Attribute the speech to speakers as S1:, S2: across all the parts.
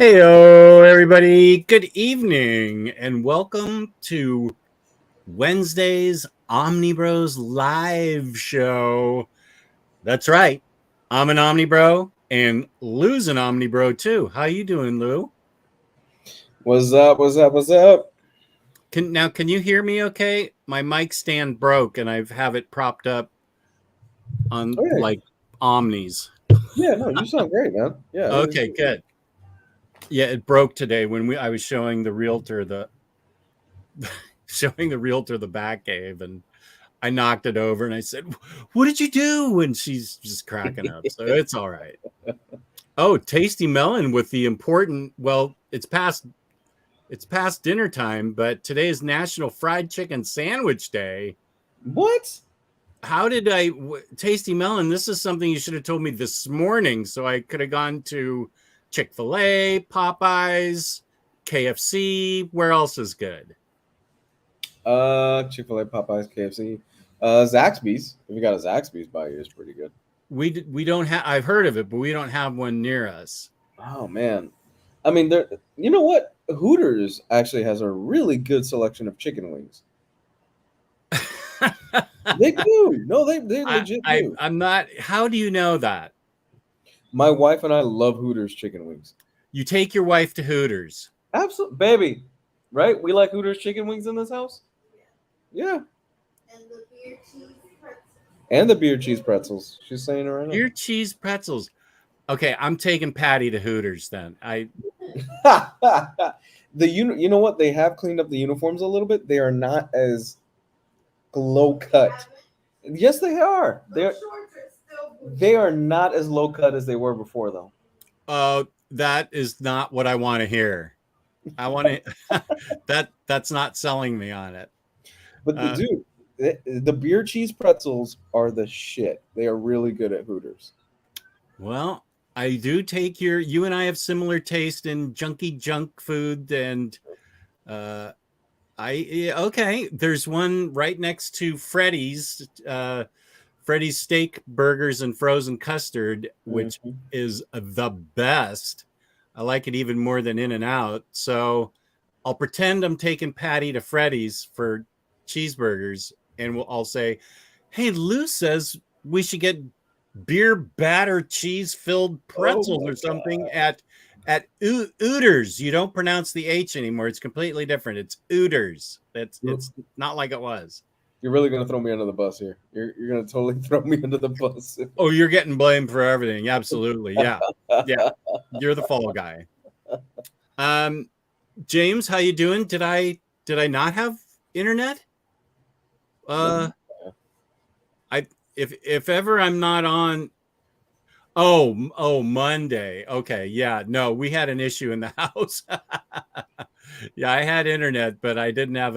S1: Heyo, everybody. Good evening, and welcome to Wednesday's Omnibros live show. That's right. I'm an Omnibro, and Lou's an Omnibro too. How you doing, Lou?
S2: What's up? What's up? What's up?
S1: Can you hear me? Okay, my mic stand broke, and I have it propped up on
S2: Okay.
S1: like Omnis.
S2: Yeah, no, you sound great, man. Yeah.
S1: Okay, good. Yeah, it broke today when I was showing the realtor the back cave, and I knocked it over and I said, "What did you do?" And she's just cracking up. So it's all right. Oh, Tasty Melon with the important. Well, it's past dinner time, but today is National Fried Chicken Sandwich Day.
S2: What?
S1: How did Tasty Melon? This is something you should have told me this morning, so I could have gone to Chick-fil-A, Popeyes, KFC. Where else is good?
S2: Chick-fil-A, Popeyes, KFC, Zaxby's. If you got a Zaxby's by you, it's pretty good.
S1: We don't have. I've heard of it, but we don't have one near us.
S2: Oh man, I mean, there. You know what? Hooters actually has a really good selection of chicken wings. They do. No, they legit do.
S1: I'm not. How do you know that?
S2: My wife and I love Hooters chicken wings.
S1: You take your wife to Hooters.
S2: Absolutely, baby. Right? We like Hooters chicken wings in this house. Yeah. And the beer cheese pretzels. She's saying it right now.
S1: Beer cheese pretzels. Okay, I'm taking Patty to Hooters then.
S2: You know what? They have cleaned up the uniforms a little bit. They are not as low cut. Yes, they are. They are not as low cut as they were before, though.
S1: That is not what I want to hear. I want to. That's not selling me on it.
S2: But dude, the beer cheese pretzels are the shit. They are really good at Hooters.
S1: Well, I do take you and I have similar taste in junky junk food, and okay. There's one right next to Freddy's steak burgers and frozen custard, which is the best. I like it even more than In-N-Out. So I'll pretend I'm taking Patty to Freddy's for cheeseburgers, and I'll say, "Hey, Lou says we should get beer batter cheese filled pretzels or something at Ooters." You don't pronounce the H anymore. It's completely different. It's Ooters. It's not like it was.
S2: You're really going to throw me under the bus here. You're going to totally throw me under the bus.
S1: Oh, you're getting blamed for everything. Absolutely. Yeah. Yeah. You're the fall guy. James, how you doing? Did I not have internet? If ever I'm not on. Oh, Monday. Okay. Yeah. No, we had an issue in the house. Yeah, I had internet, but I didn't have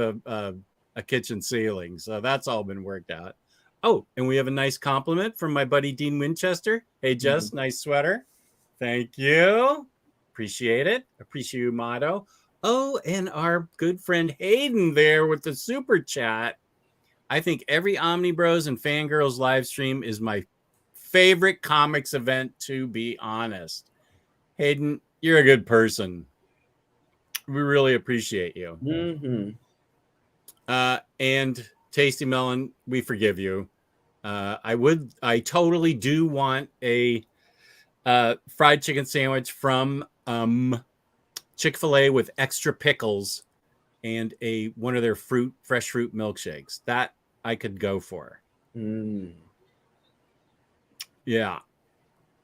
S1: a kitchen ceiling. So that's all been worked out. Oh, and we have a nice compliment from my buddy Dean Winchester. Hey, Jess, nice sweater. Thank you. Appreciate it. Appreciate you, motto. Oh, and our good friend Hayden there with the super chat. I think every Omnibros and Fangirls live stream is my favorite comics event, to be honest. Hayden, you're a good person. We really appreciate you. And Tasty Melon, we forgive you. I totally do want a fried chicken sandwich from Chick-fil-A with extra pickles and one of their fresh fruit milkshakes. That I could go for. Yeah.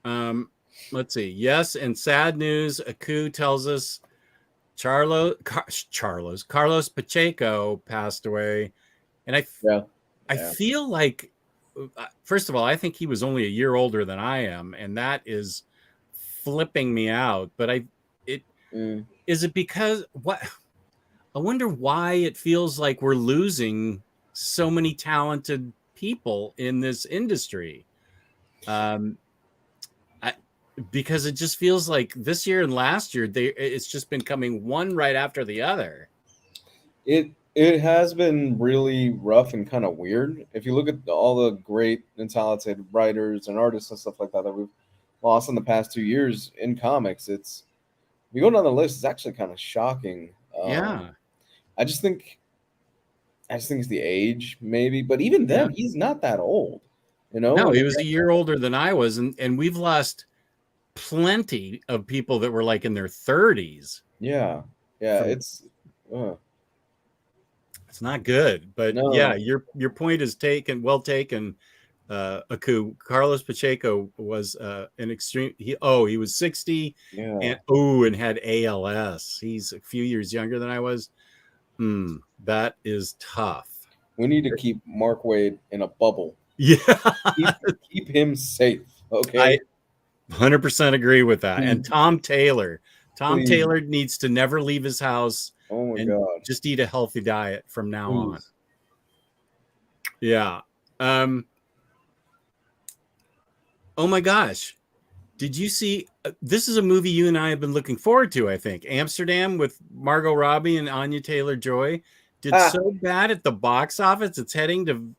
S1: Let's see. Yes, and sad news. Aku tells us Carlos Pacheco passed away, and I feel like, first of all, I think he was only a year older than I am, and that is flipping me out. But is it because what? I wonder why it feels like we're losing so many talented people in this industry. Because it just feels like this year and last year, it's just been coming one right after the other.
S2: It has been really rough and kind of weird. If you look at all the great and talented writers and artists and stuff like that we've lost in the past 2 years in comics, it's you go down the list, it's actually kind of shocking.
S1: Yeah.
S2: I just think it's the age, maybe. But even
S1: Yeah.
S2: then, he's not that old. You know,
S1: No, he was a year older than I was, and we've lost plenty of people that were like in their 30s.
S2: Yeah, it's
S1: It's not good, but yeah,
S2: no,
S1: your point is well taken. Aku Carlos Pacheco was an extreme. He was 60
S2: yeah.
S1: and had ALS. He's a few years younger than I was. That is tough.
S2: We need to keep Mark Wade in a bubble.
S1: Yeah,
S2: Keep him safe. Okay,
S1: I 100% agree with that. And
S2: Please.
S1: Tom Taylor
S2: Please.
S1: needs to never leave his house
S2: Oh my
S1: and
S2: God.
S1: just eat a healthy diet from now on.
S2: Please.
S1: Yeah. Oh my gosh. Did you see? This is a movie you and I have been looking forward to, I think. Amsterdam with Margot Robbie and Anya Taylor-Joy did so bad at the box office. It's heading to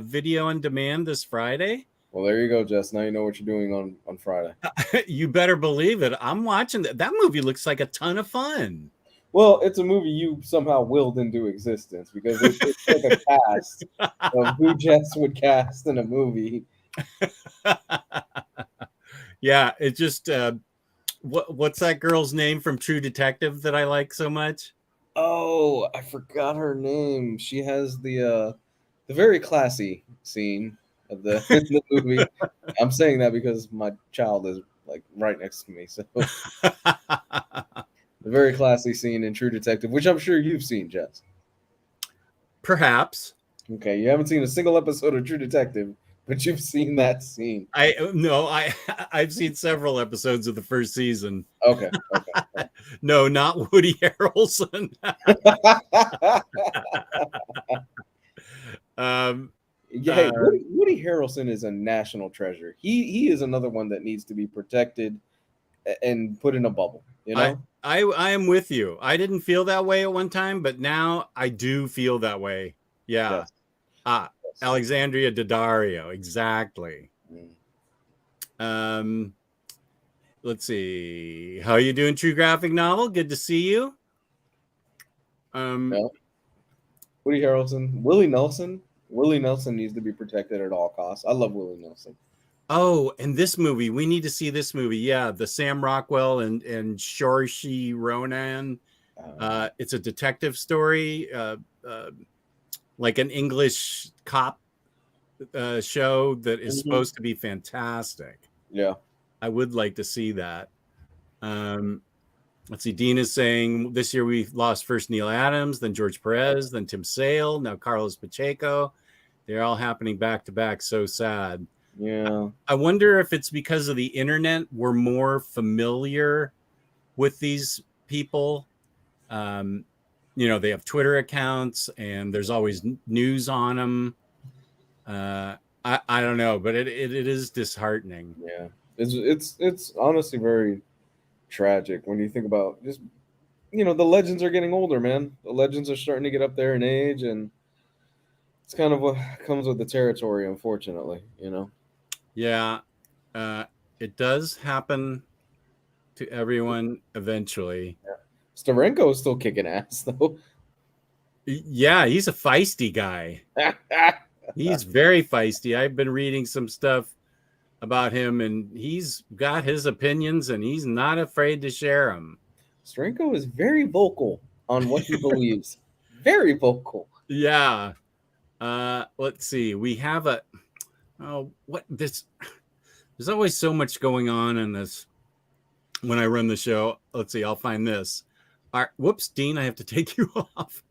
S1: video on demand this Friday.
S2: Well, there you go, Jess. Now you know what you're doing on Friday.
S1: You better believe it. I'm watching that. That movie looks like a ton of fun.
S2: Well, it's a movie you somehow willed into existence because it's like a cast of who Jess would cast in a movie.
S1: Yeah, it just what's that girl's name from True Detective that I like so much?
S2: Oh, I forgot her name. She has the very classy scene of the movie. I'm saying that because my child is like right next to me. So the very classy scene in True Detective, which I'm sure you've seen, Jess.
S1: Perhaps.
S2: Okay, you haven't seen a single episode of True Detective, but you've seen that scene.
S1: I've seen several episodes of the first season.
S2: Okay.
S1: No, not Woody Harrelson.
S2: Woody Harrelson is a national treasure. He is another one that needs to be protected and put in a bubble. You know,
S1: I am with you. I didn't feel that way at one time, but now I do feel that way. Yeah. Yes. Alexandria Daddario, exactly. Let's see. How you doing, True Graphic Novel? Good to see you.
S2: Woody Harrelson, Willie Nelson. Willie Nelson needs to be protected at all costs. I love Willie Nelson.
S1: Oh, and this movie, we need to see this movie. Yeah, the Sam Rockwell and Saoirse Ronan. It's a detective story, like an English cop show that is supposed to be fantastic.
S2: Yeah,
S1: I would like to see that. Let's see. Dean is saying this year we lost first Neil Adams, then George Perez, then Tim Sale, now Carlos Pacheco. They're all happening back to back. So sad.
S2: Yeah.
S1: I wonder if it's because of the internet we're more familiar with these people. They have Twitter accounts and there's always news on them. I don't know, but it is disheartening.
S2: Yeah, it's honestly very tragic when you think about just the legends are getting older, man. The legends are starting to get up there in age, and it's kind of what comes with the territory, unfortunately.
S1: Yeah, it does happen to everyone eventually.
S2: Yeah. Steranko is still kicking ass, though.
S1: Yeah, he's a feisty guy. He's very feisty. I've been reading some stuff about him, and he's got his opinions, and he's not afraid to share them.
S2: Steranko is very vocal on what he believes. Very vocal.
S1: Yeah. Let's see. We have there's always so much going on in this when I run the show. Let's see. I'll find this. All right. Whoops, Dean, I have to take you off.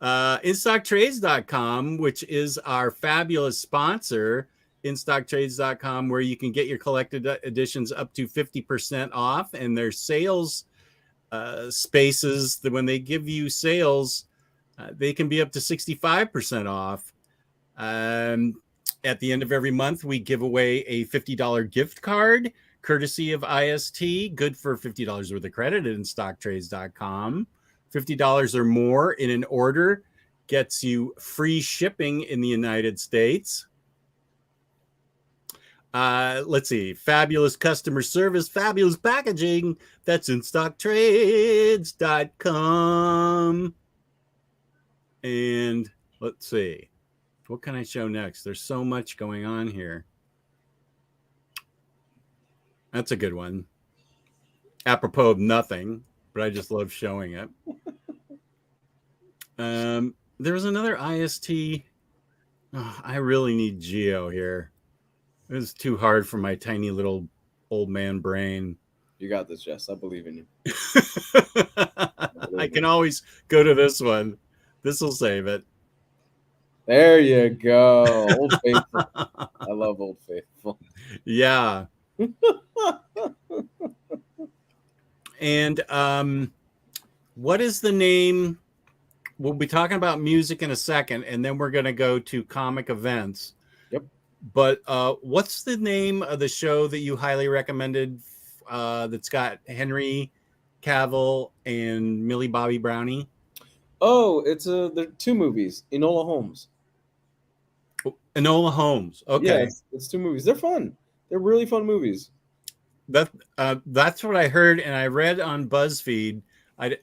S1: InStockTrades.com, which is our fabulous sponsor, InStockTrades.com, where you can get your collected editions up to 50% off, and their sales spaces, when they give you sales, they can be up to 65% off. At the end of every month, we give away a $50 gift card courtesy of IST, good for $50 worth of credit at InStockTrades.com. $50 or more in an order gets you free shipping in the United States. Let's see. Fabulous customer service, fabulous packaging. That's InStockTrades.com. And let's see. What can I show next? There's so much going on here. That's a good one. Apropos of nothing, but I just love showing it. There was another IST. Oh, I really need Geo here. It was too hard for my tiny little old man brain.
S2: You got this, Jess. I believe in you.
S1: I can always go to this one. This will save it.
S2: There you go. Old Faithful. I love Old Faithful.
S1: Yeah. And what is the name? We'll be talking about music in a second, and then we're going to go to comic events.
S2: Yep.
S1: But what's the name of the show that you highly recommended that's got Henry Cavill and Millie Bobby Brownie?
S2: Oh, there are 2 movies. Enola Holmes.
S1: Enola Holmes. Okay.
S2: Yeah, it's 2 movies. They're fun. They're really fun movies.
S1: That's what I heard, and I read on BuzzFeed. I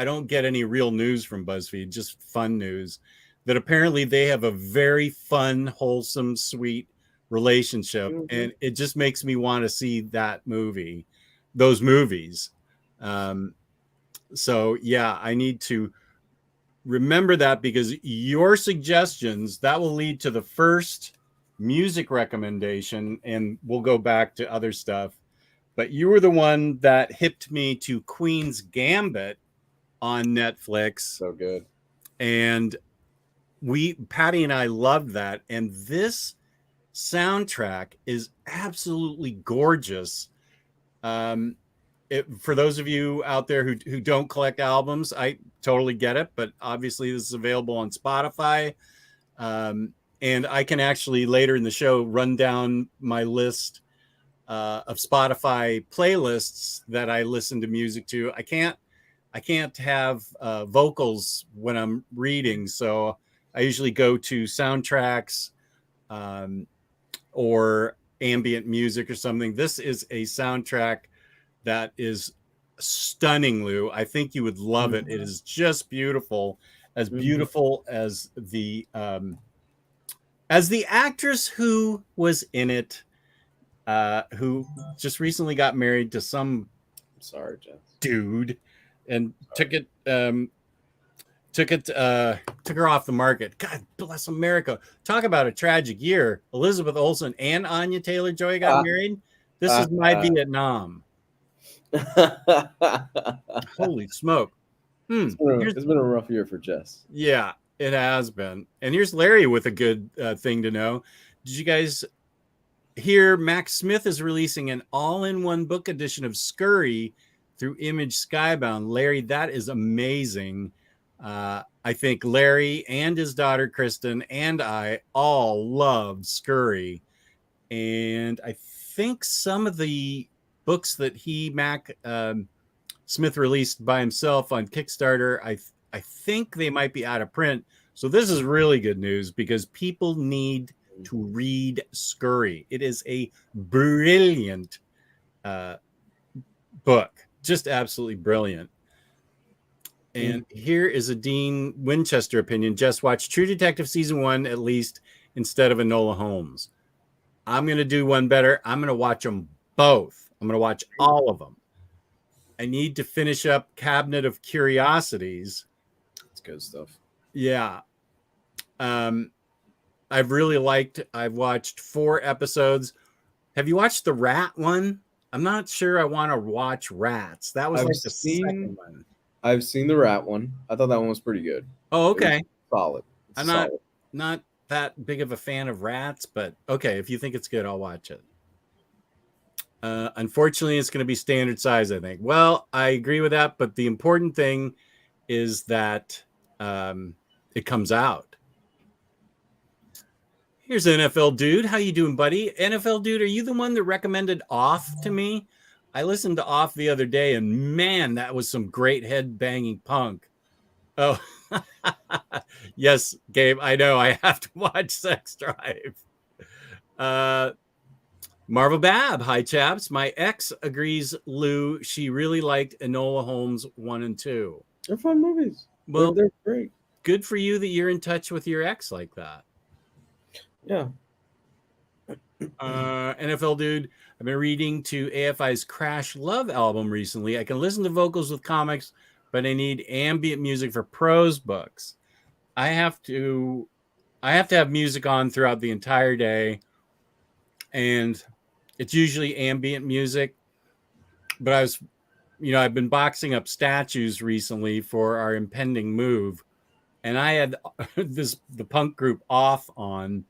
S1: don't get any real news from BuzzFeed, just fun news, that apparently they have a very fun, wholesome, sweet relationship. Mm-hmm. And it just makes me want to see those movies. So yeah, I need to remember that, because your suggestions, that will lead to the first music recommendation, and we'll go back to other stuff. But you were the one that hipped me to Queen's Gambit on Netflix.
S2: So good.
S1: And Patty and I loved that. And this soundtrack is absolutely gorgeous. For those of you out there who don't collect albums, I totally get it. But obviously this is available on Spotify. And I can actually later in the show run down my list of Spotify playlists that I listen to music to. I can't have vocals when I'm reading, so I usually go to soundtracks or ambient music or something. This is a soundtrack that is stunning, Lou. I think you would love it. It is just beautiful, as beautiful as the actress who was in it, who just recently got married to some dude. And took her off the market. God bless America. Talk about a tragic year. Elizabeth Olsen and Anya Taylor-Joy got married. This is my Vietnam. Holy smoke.
S2: It's been a rough year for Jess.
S1: Yeah, it has been. And here's Larry with a good thing to know. Did you guys hear Max Smith is releasing an all-in-one book edition of Scurry through Image Skybound? Larry, that is amazing. I think Larry and his daughter Kristen and I all loved Scurry, and I think some of the books that Mac Smith released by himself on Kickstarter, I think they might be out of print. So this is really good news, because people need to read Scurry. It is a brilliant book. Just absolutely brilliant. And here is a Dean Winchester opinion. Just watch True Detective season 1 at least instead of Enola Holmes. I'm going to do one better. I'm going to watch them both. I'm going to watch all of them. I need to finish up Cabinet of Curiosities.
S2: That's good stuff.
S1: Yeah. I've watched 4 episodes. Have you watched the rat one? I'm not sure I want to watch Rats. That was the second one.
S2: I've seen the rat one. I thought that one was pretty good.
S1: Oh, okay.
S2: Solid.
S1: I'm not that big of a fan of Rats, but okay, if you think it's good, I'll watch it. Unfortunately, it's going to be standard size, I think. Well, I agree with that, but the important thing is that it comes out. Here's NFL Dude. How you doing, buddy? NFL Dude, are you the one that recommended Off to me? I listened to Off the other day, and man, that was some great head-banging punk. Oh, yes, Gabe, I know. I have to watch Sex Drive. Marvel Bab, hi chaps. My ex agrees, Lou. She really liked Enola Holmes 1 and 2.
S2: They're fun movies.
S1: Well,
S2: They're great.
S1: good for you that you're in touch with your ex like that.
S2: Yeah.
S1: NFL dude, I've been reading to AFI's Crash Love album recently. I can listen to vocals with comics, but I need ambient music for prose books. I have to have music on throughout the entire day, and it's usually ambient music. But I've been boxing up statues recently for our impending move, and I had the punk group Off on,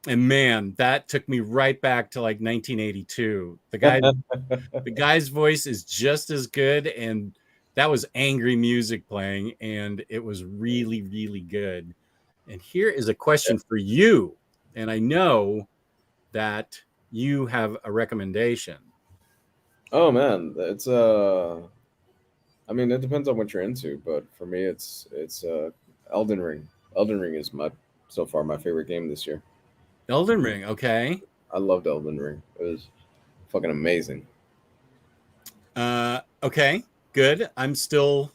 S1: and man, that took me right back to like 1982. The guy's voice is just as good, and that was angry music playing, and it was really, really good. And here is a question for you, and I know that you have a recommendation.
S2: Oh man, it's I mean, it depends on what you're into, but for me, it's Elden Ring. Elden Ring is so far my favorite game this year.
S1: Elden Ring, okay.
S2: I loved Elden Ring. It was fucking amazing.
S1: Okay, good. I'm still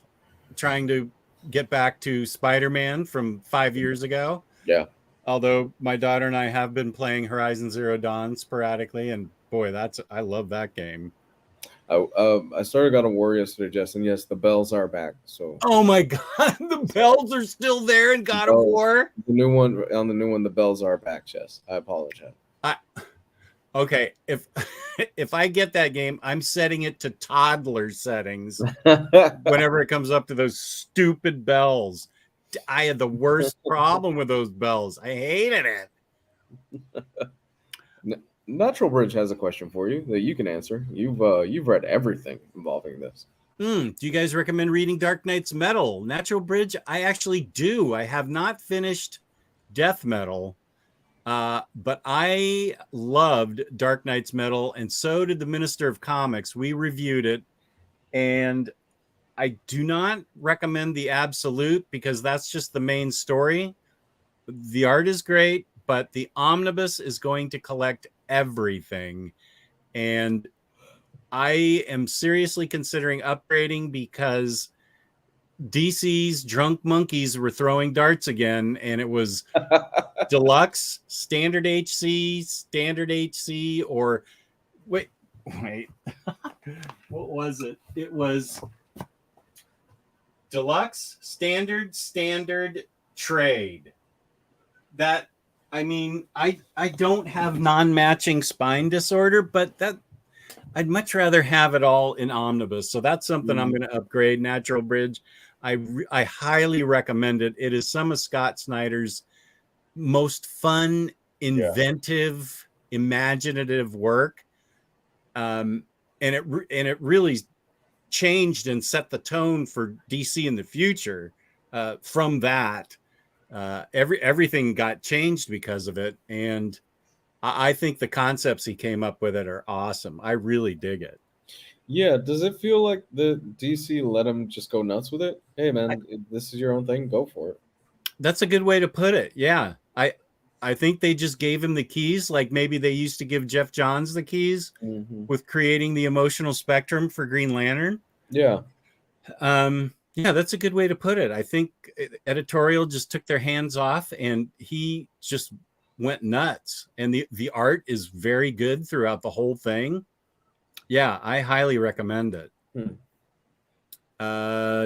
S1: trying to get back to Spider-Man from 5 years ago.
S2: Yeah.
S1: Although my daughter and I have been playing Horizon Zero Dawn sporadically, and boy, I love that game.
S2: I started God of War yesterday, Jess, and yes, the bells are back. So.
S1: Oh my god, the bells are still there in God of War.
S2: The new one, the bells are back, Jess. I apologize.
S1: Okay, if I get that game, I'm setting it to toddler settings whenever it comes up to those stupid bells. I had the worst problem with those bells. I hated it.
S2: Natural Bridge has a question for you that you can answer. You've read everything involving this.
S1: Do you guys recommend reading Dark Knight's Metal? Natural Bridge, I actually do. I have not finished Death Metal, but I loved Dark Knight's Metal, and so did the Minister of Comics. We reviewed it, and I do not recommend the Absolute because that's just the main story. The art is great, but the Omnibus is going to collect everything, and I am seriously considering upgrading because DC's drunk monkeys were throwing darts again, and it was deluxe, standard HC, or wait, what was it? It was deluxe, standard, trade. That, I mean, I don't have non-matching spine disorder, but I'd much rather have it all in Omnibus. So that's something I'm going to upgrade. Natural Bridge, I highly recommend it. It is some of Scott Snyder's most fun, inventive, imaginative work, and it really changed and set the tone for DC in the future. From that, everything got changed because of it, and I think the concepts he came up with it are awesome. I really dig it.
S2: Yeah, does it feel like the DC let him just go nuts with it? Hey man, this is your own thing, go for it.
S1: That's a good way to put it. Yeah. I think they just gave him the keys, like maybe they used to give Jeff Johns the keys with creating the emotional spectrum for Green Lantern.
S2: Yeah.
S1: Yeah, that's a good way to put it. I think editorial just took their hands off and he just went nuts. And the art is very good throughout the whole thing. Yeah, I highly recommend it.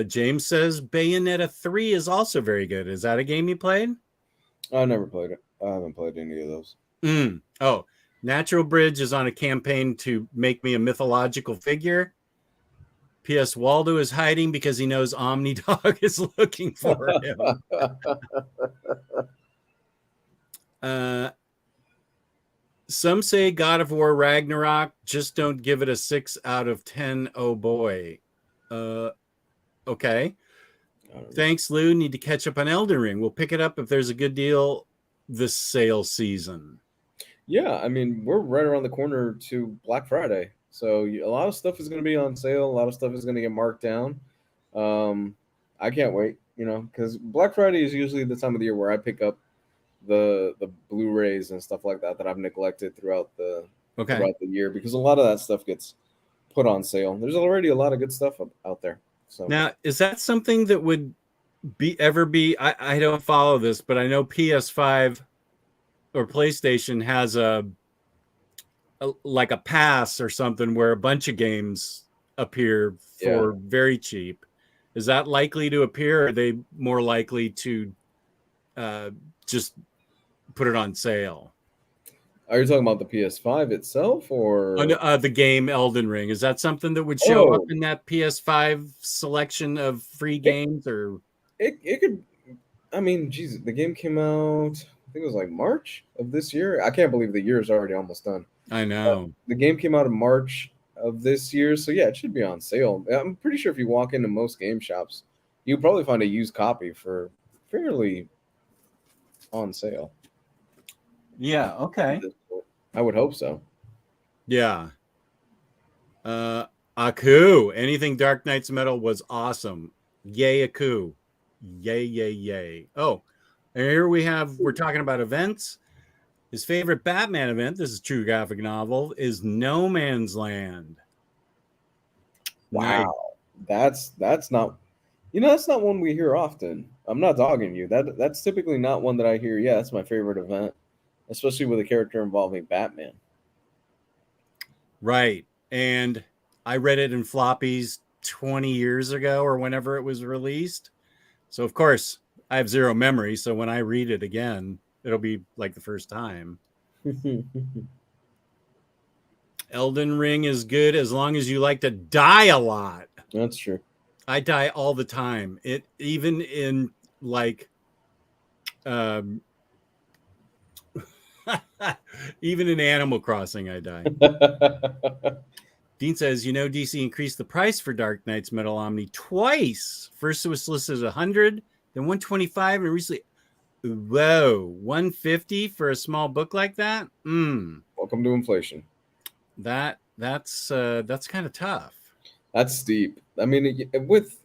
S1: James says Bayonetta 3 is also very good. Is that a game you played?
S2: I never played it. I haven't played any of those.
S1: Oh, Natural Bridge is on a campaign to make me a mythological figure. P.S. Waldo is hiding because he knows Omnidog is looking for him. Some say God of War Ragnarok, just don't give it a 6 out of 10. Oh boy. Okay. Thanks, Lou. Need to catch up on Elden Ring. We'll pick it up if there's a good deal this sale season.
S2: Yeah, I mean, we're right around the corner to Black Friday. So a lot of stuff is going to be on sale. A lot of stuff is going to get marked down. I can't wait, because Black Friday is usually the time of the year where I pick up the Blu-rays and stuff like that I've neglected throughout the
S1: Okay.
S2: throughout the year because a lot of that stuff gets put on sale. There's already a lot of good stuff out there. So
S1: Now, is that something that would ever be? I don't follow this, but I know PS5 or PlayStation has like a pass or something where a bunch of games appear for very cheap. Is that likely to appear? Or are they more likely to just put it on sale?
S2: Are you talking about the PS5 itself, or
S1: The game Elden Ring? Is that something that would show up in that PS5 selection of free games? Or
S2: it could? I mean, Jesus, the game came out. I think it was like March of this year. I can't believe the year is already almost done.
S1: I know.
S2: The game came out in March of this year, so yeah, it should be on sale. I'm pretty sure if you walk into most game shops, you'll probably find a used copy for fairly on sale.
S1: Yeah. Okay.
S2: I would hope so.
S1: Yeah. Aku. Anything Dark Knight's Metal was awesome. Yay, Aku. Yay, yay, yay. Oh, and here we're talking about events. His favorite Batman event, this is a true graphic novel, is No Man's Land.
S2: Wow. Nice. That's not that's not one we hear often. I'm not dogging you. That's typically not one that I hear. Yeah, that's my favorite event, especially with a character involving Batman.
S1: Right. And I read it in floppies 20 years ago or whenever it was released. So, of course, I have zero memory. So when I read it again, it'll be like the first time. Elden Ring is good as long as you like to die a lot.
S2: That's true.
S1: I die all the time. It even in like even in Animal Crossing, I die. Dean says, DC increased the price for Dark Knight's Metal Omni twice. First it was listed at 100, then 125, and recently, whoa, 150 for a small book like that?
S2: Welcome to inflation.
S1: That's kind of tough.
S2: That's steep. I mean, with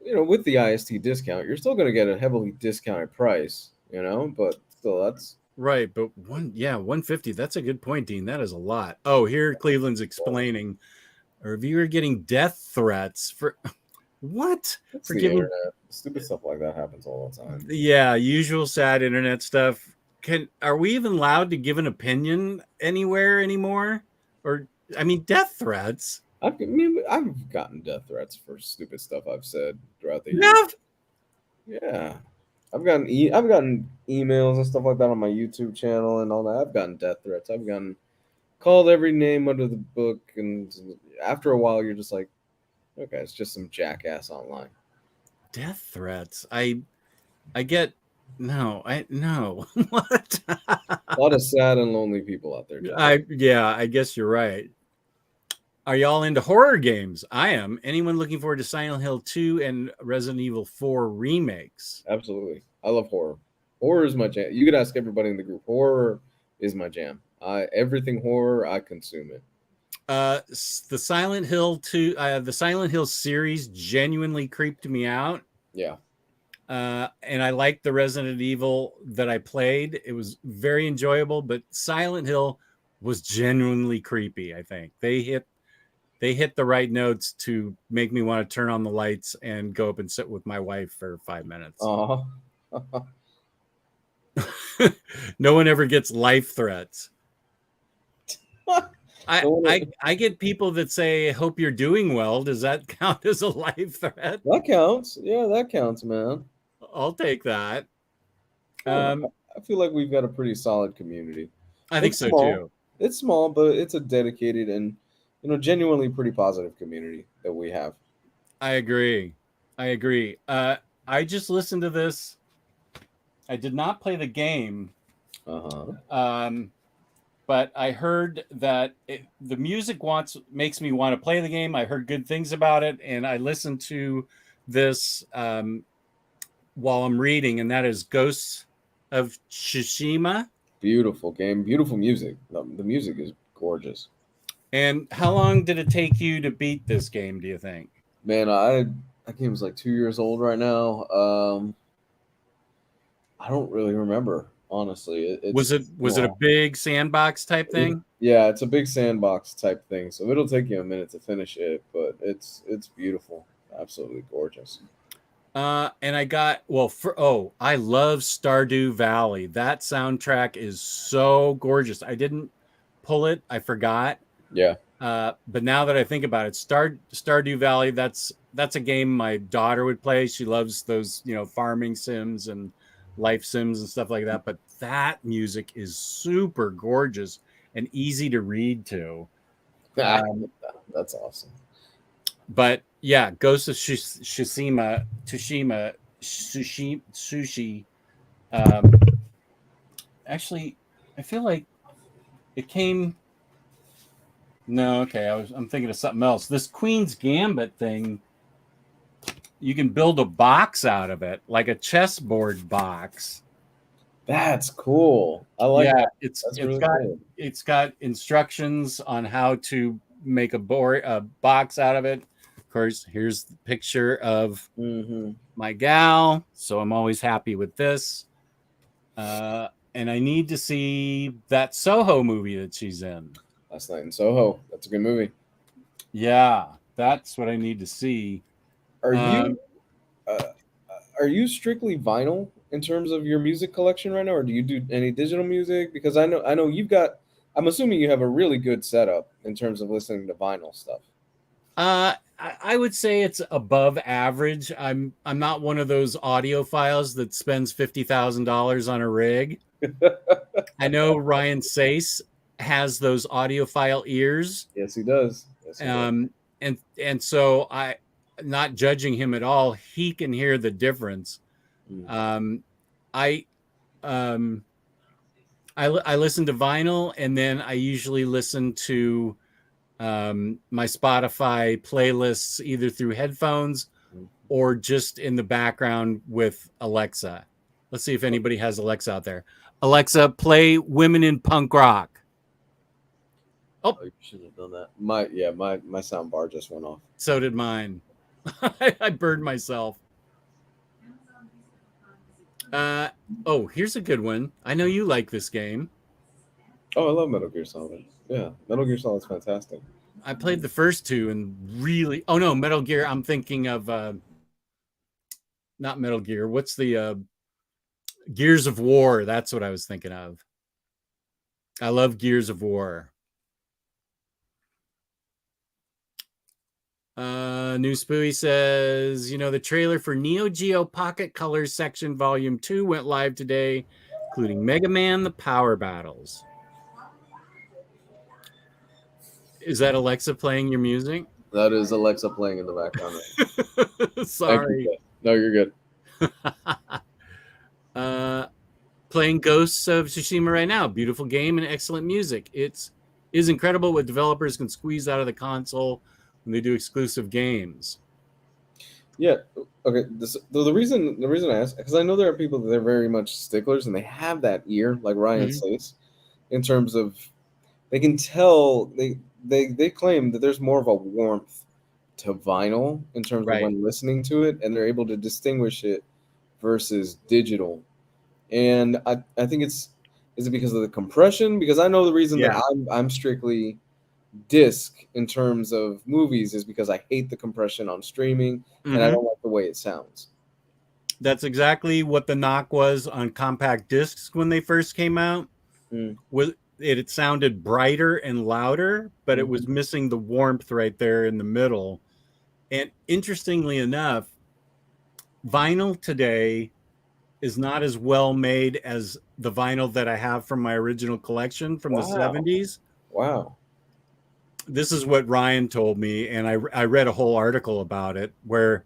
S2: the IST discount, you're still going to get a heavily discounted price, but still that's
S1: right. But 150. That's a good point, Dean. That is a lot. Oh, here Cleveland's explaining a reviewer getting death threats for what?
S2: It's
S1: for
S2: the
S1: giving
S2: internet. Stupid stuff like that happens all the time.
S1: Yeah, usual sad internet stuff. Are we even allowed to give an opinion anywhere anymore? Or death threats.
S2: I've gotten death threats for stupid stuff I've said throughout the year. Yeah, I've gotten emails and stuff like that on my YouTube channel and all that. I've gotten death threats. I've gotten called every name under the book, and after a while, you're just like, okay, it's just some jackass online.
S1: Death threats. I get no. What?
S2: A lot of sad and lonely people out there, John.
S1: I guess you're right. Are y'all into horror games? I am. Anyone looking forward to Silent Hill 2 and Resident Evil 4 remakes?
S2: Absolutely. I love horror. Horror is my jam. You could ask everybody in the group. Horror is my jam. Everything horror, I consume it.
S1: The Silent Hill 2, the Silent Hill series genuinely creeped me out.
S2: Yeah.
S1: And I liked the Resident Evil that I played. It was very enjoyable, but Silent Hill was genuinely creepy. I think they hit the right notes to make me want to turn on the lights and go up and sit with my wife for 5 minutes. No one ever gets life threats. I get people that say, hope you're doing well. Does that count as a life threat?
S2: That counts. Yeah, that counts, man.
S1: I'll take that.
S2: I feel like we've got a pretty solid community.
S1: I think so too.
S2: It's small, but it's a dedicated and genuinely pretty positive community that we have.
S1: I agree. I just listened to this. I did not play the game. But I heard that the music makes me want to play the game. I heard good things about it, and I listened to this while I'm reading, and that is Ghosts of Tsushima.
S2: Beautiful game, beautiful music. The music is gorgeous.
S1: And how long did it take you to beat this game, do you think?
S2: Man, that game is like 2 years old right now. I don't really remember, Honestly,
S1: Was it a big sandbox type thing?
S2: Yeah, it's a big sandbox type thing, so it'll take you a minute to finish it, but it's beautiful, absolutely gorgeous.
S1: And I got I love Stardew Valley. That soundtrack is so gorgeous. I didn't pull it, I forgot.
S2: Yeah.
S1: But now that I think about it, Stardew Valley, that's a game my daughter would play. She loves those, farming sims and life sims and stuff like that. But that music is super gorgeous and easy to read to.
S2: That's awesome.
S1: But yeah, Ghost of Tsushima, Sushi. Actually, I feel like it came. No, okay. I'm thinking of something else. This Queen's Gambit thing, you can build a box out of it, like a chessboard box.
S2: That's cool. I like that.
S1: It's got instructions on how to make a box out of it. Of course, here's the picture of my gal, so I'm always happy with this. And I need to see that Soho movie that she's in.
S2: Last Night in Soho. That's a good movie.
S1: Yeah, that's what I need to see.
S2: Are you strictly vinyl in terms of your music collection right now, or do you do any digital music? Because I know you've got. I'm assuming you have a really good setup in terms of listening to vinyl stuff.
S1: I would say it's above average. I'm not one of those audiophiles that spends $50,000 on a rig. I know Ryan Sace has those audiophile ears.
S2: Yes, he does.
S1: And so I, not judging him at all, he can hear the difference. I listen to vinyl, and then I usually listen to my Spotify playlists either through headphones or just in the background with Alexa. Let's see if anybody has Alexa out there. Alexa, play Women in Punk Rock.
S2: Oh, you should have done that. My sound bar just went off.
S1: So did mine. I burned myself. Here's a good one. I know you like this game.
S2: Oh, I love Metal Gear Solid. Yeah, Metal Gear Solid's fantastic.
S1: I played the first two and really... Oh, no, Metal Gear. I'm thinking of... not Metal Gear. What's the... Gears of War. That's what I was thinking of. I love Gears of War. New Spooey says, the trailer for Neo Geo Pocket Colors Section Volume 2 went live today, including Mega Man, the Power Battles. Is that Alexa playing your music?
S2: That is Alexa playing in the background.
S1: Sorry.
S2: No, you're good.
S1: Playing Ghosts of Tsushima right now. Beautiful game and excellent music. It is incredible what developers can squeeze out of the console when they do exclusive games.
S2: Yeah. Okay. The reason I ask, because I know there are people that are very much sticklers and they have that ear, like Ryan says, in terms of they can tell they claim that there's more of a warmth to vinyl in terms of when listening to it, and they're able to distinguish it versus digital. And I think is it because of the compression? Because I know the reason that I'm strictly disc in terms of movies is because I hate the compression on streaming and I don't like the way it sounds.
S1: That's exactly what the knock was on compact discs when they first came out. It sounded brighter and louder, but it was missing the warmth right there in the middle. And interestingly enough, vinyl today is not as well made as the vinyl that I have from my original collection from the 70s.
S2: Wow.
S1: This is what Ryan told me, and I read a whole article about it where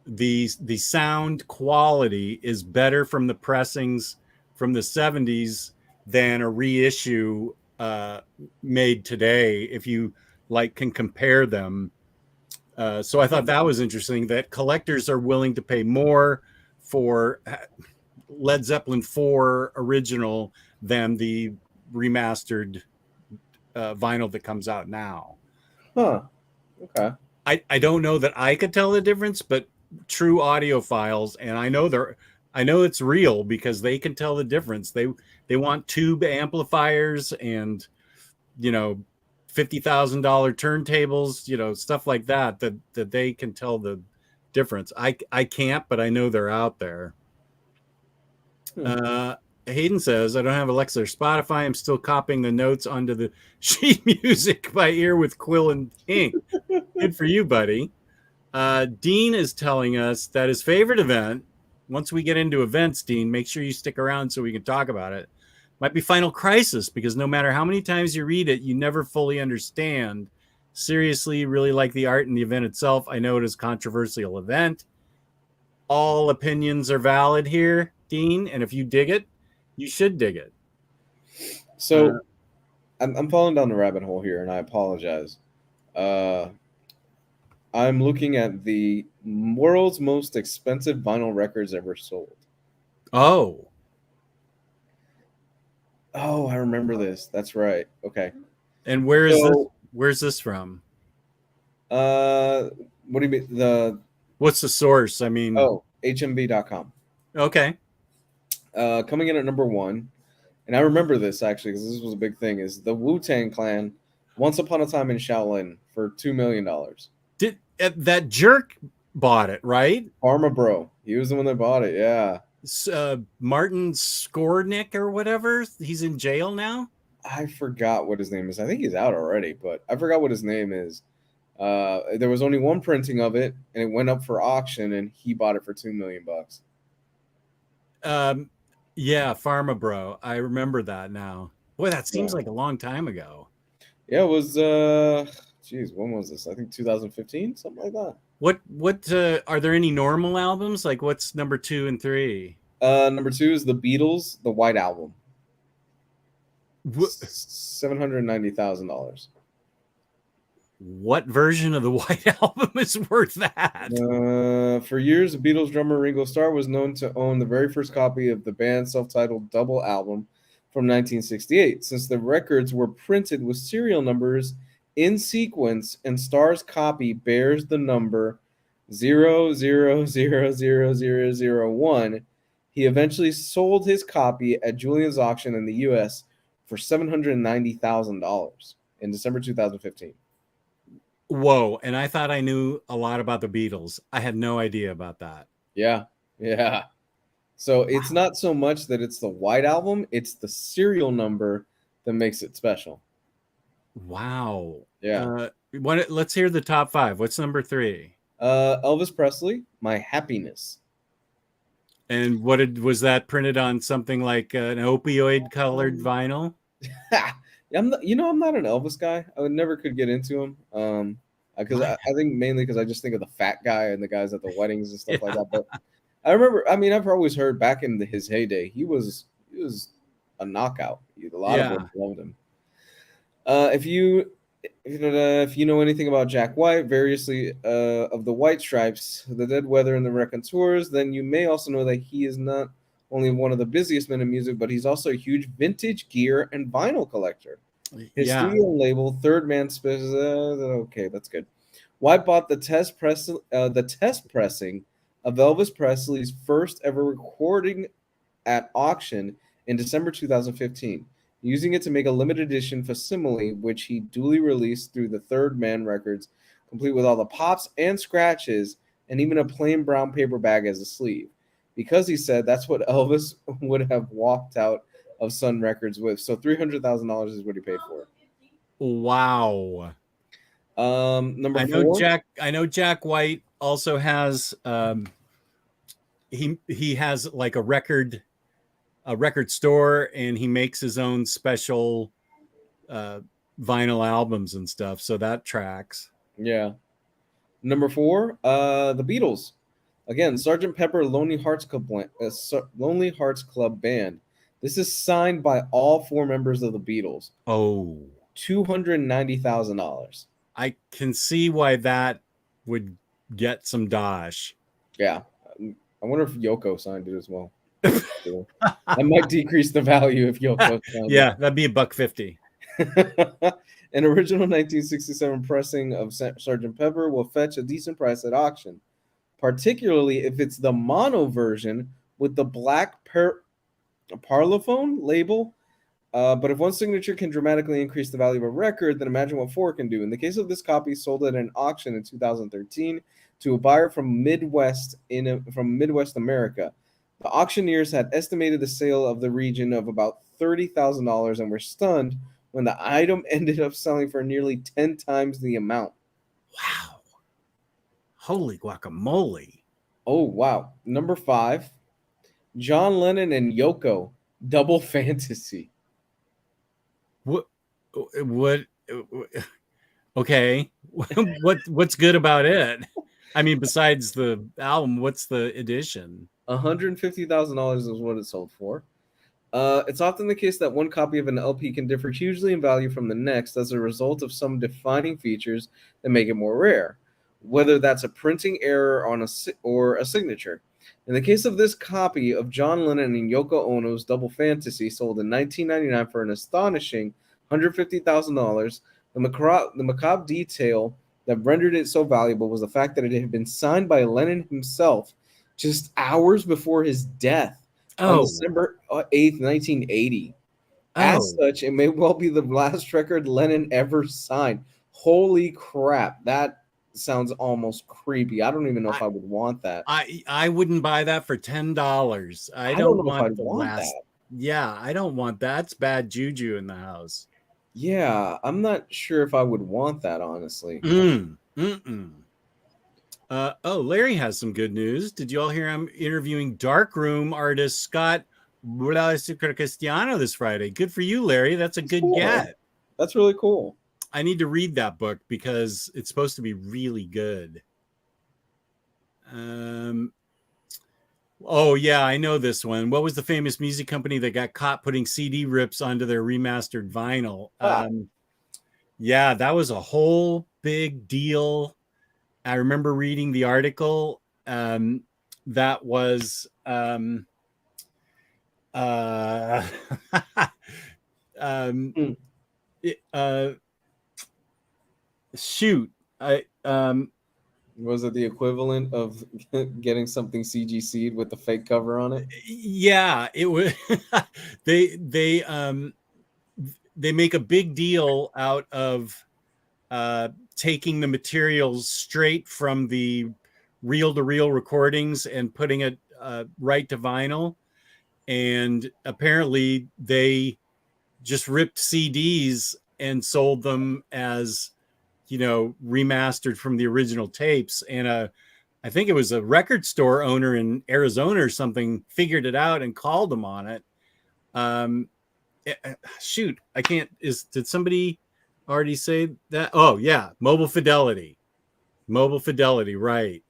S1: the sound quality is better from the pressings from the 70s than a reissue made today, if you can compare them. So I thought that was interesting, that collectors are willing to pay more for Led Zeppelin 4 original than the remastered vinyl that comes out now.
S2: Okay.
S1: I don't know that I could tell the difference, but true audiophiles, and I know I know it's real because they can tell the difference. They want tube amplifiers and, you know, $50,000 turntables, you know, stuff like that, that they can tell the difference. I can't, but I know they're out there. Hayden says, I don't have Alexa or Spotify. I'm still copying the notes onto the sheet music by ear with quill and ink. Good for you, buddy. Dean is telling us that his favorite event, once we get into events, Dean, make sure you stick around so we can talk about it, might be Final Crisis, because no matter how many times you read it, you never fully understand. Seriously, really like the art and the event itself. I know it is a controversial event. All opinions are valid here, Dean, and if you dig it, you should dig it.
S2: So I'm falling down the rabbit hole here, and I apologize. I'm looking at the world's most expensive vinyl records ever sold.
S1: Oh,
S2: I remember this. That's right. Okay.
S1: and where is this? Where's this from?
S2: What do you mean?
S1: What's the source? I mean,
S2: HMV.com.
S1: Okay.
S2: Coming in at number 1, and I remember this actually because this was a big thing, is the Wu-Tang Clan, Once Upon a Time in Shaolin, for $2 million.
S1: Did that jerk bought it, right?
S2: OmniBros. He was the one that bought it, yeah.
S1: Martin Skornick or whatever. He's in jail now.
S2: I forgot what his name is. I think he's out already, but I forgot what his name is. There was only one printing of it, and it went up for auction, and he bought it for $2 million.
S1: Yeah, PharmaBro. I remember that now. Boy, that seems like a long time ago.
S2: Yeah, it was. Geez, when was this? I think 2015, something like that.
S1: What are there any normal albums? Like, what's number 2 and 3?
S2: Number 2 is the Beatles, the White Album. $790,000.
S1: What version of the White Album is worth that?
S2: For years, the Beatles drummer Ringo Starr was known to own the very first copy of the band's self-titled double album from 1968. Since the records were printed with serial numbers in sequence, and Starr's copy bears the number 00000001, he eventually sold his copy at Julian's auction in the U.S. for $790,000 in December 2015.
S1: Whoa, and I thought I knew a lot about the Beatles. I had no idea about that.
S2: Yeah. So it's not so much that it's the White Album, it's the serial number that makes it special.
S1: Wow.
S2: Yeah.
S1: Let's hear the top 5. What's number 3?
S2: Elvis Presley, My Happiness.
S1: And was that printed on something like an opioid colored vinyl?
S2: I'm not an Elvis guy. I never could get into him. Because I think mainly because I just think of the fat guy and the guys at the weddings and stuff like that. But I remember, I've always heard back in his heyday, he was a knockout. A lot of them loved him. If you know anything about Jack White, variously of the White Stripes, the Dead Weather, and the Raconteurs, then you may also know that he is not only one of the busiest men in music, but he's also a huge vintage gear and vinyl collector. His studio label, Third Man okay, that's good. White bought the test pressing of Elvis Presley's first ever recording at auction in December 2015, using it to make a limited edition facsimile, which he duly released through the Third Man Records, complete with all the pops and scratches, and even a plain brown paper bag as a sleeve. Because he said that's what Elvis would have walked out of Sun Records with. So $300,000 is what he paid for it.
S1: Wow.
S2: Number 4.
S1: I know Jack White also has he has like a record store, and he makes his own special vinyl albums and stuff. So that tracks.
S2: Yeah. Number 4, the Beatles. Again, Sgt. Pepper Lonely Hearts Club Band. This is signed by all 4 members of the Beatles.
S1: Oh.
S2: $290,000. I
S1: can see why that would get some dosh.
S2: Yeah. I wonder if Yoko signed it as well. That might decrease the value if Yoko signed
S1: it. That'd be $1.50.
S2: An original 1967 pressing of Sgt. Pepper will fetch a decent price at auction, particularly if it's the mono version with the black parlophone label. But if one signature can dramatically increase the value of a record, then imagine what four can do. In the case of this copy, sold at an auction in 2013 to a buyer from Midwest America. The auctioneers had estimated the sale of the region of about $30,000 and were stunned when the item ended up selling for nearly 10 times the amount.
S1: Wow. Holy guacamole.
S2: Oh, wow. Number 5, John Lennon and Yoko, Double Fantasy.
S1: What okay. What's good about it? I mean, besides the album, what's the edition?
S2: $150,000 is what it sold for. It's often the case that one copy of an LP can differ hugely in value from the next as a result of some defining features that make it more rare, whether that's a printing error or a signature. In the case of this copy of John Lennon and Yoko Ono's Double Fantasy, sold in 1999 for an astonishing $150,000, the macabre detail that rendered it so valuable was the fact that it had been signed by Lennon himself just hours before his death on December 8th, 1980. As such, it may well be the last record Lennon ever signed. Holy crap, that sounds almost creepy. I don't even know if I would want that.
S1: I wouldn't buy that for $10. I
S2: don't know
S1: want
S2: if I'd want that.
S1: Yeah, I don't want that. It's bad juju in the house.
S2: Yeah, I'm not sure if I would want that, honestly.
S1: Larry has some good news. Did you all hear I'm interviewing darkroom artist Scott Cristiano this Friday? Good for you, Larry. That's a good get.
S2: That's really cool.
S1: I need to read that book because it's supposed to be really good. Oh, yeah, I know this one. What was the famous music company that got caught putting CD rips onto their remastered vinyl? Yeah, that was a whole big deal. I remember reading the article. That was shoot.
S2: Was it the equivalent of getting something CGC'd with the fake cover on it?
S1: Yeah, it was. They make a big deal out of taking the materials straight from the reel-to-reel recordings and putting it right to vinyl. And apparently they just ripped CDs and sold them as, remastered from the original tapes. And I think it was a record store owner in Arizona or something figured it out and called them on it. Shoot, I can't. Did somebody already say that? Oh yeah, Mobile Fidelity, right?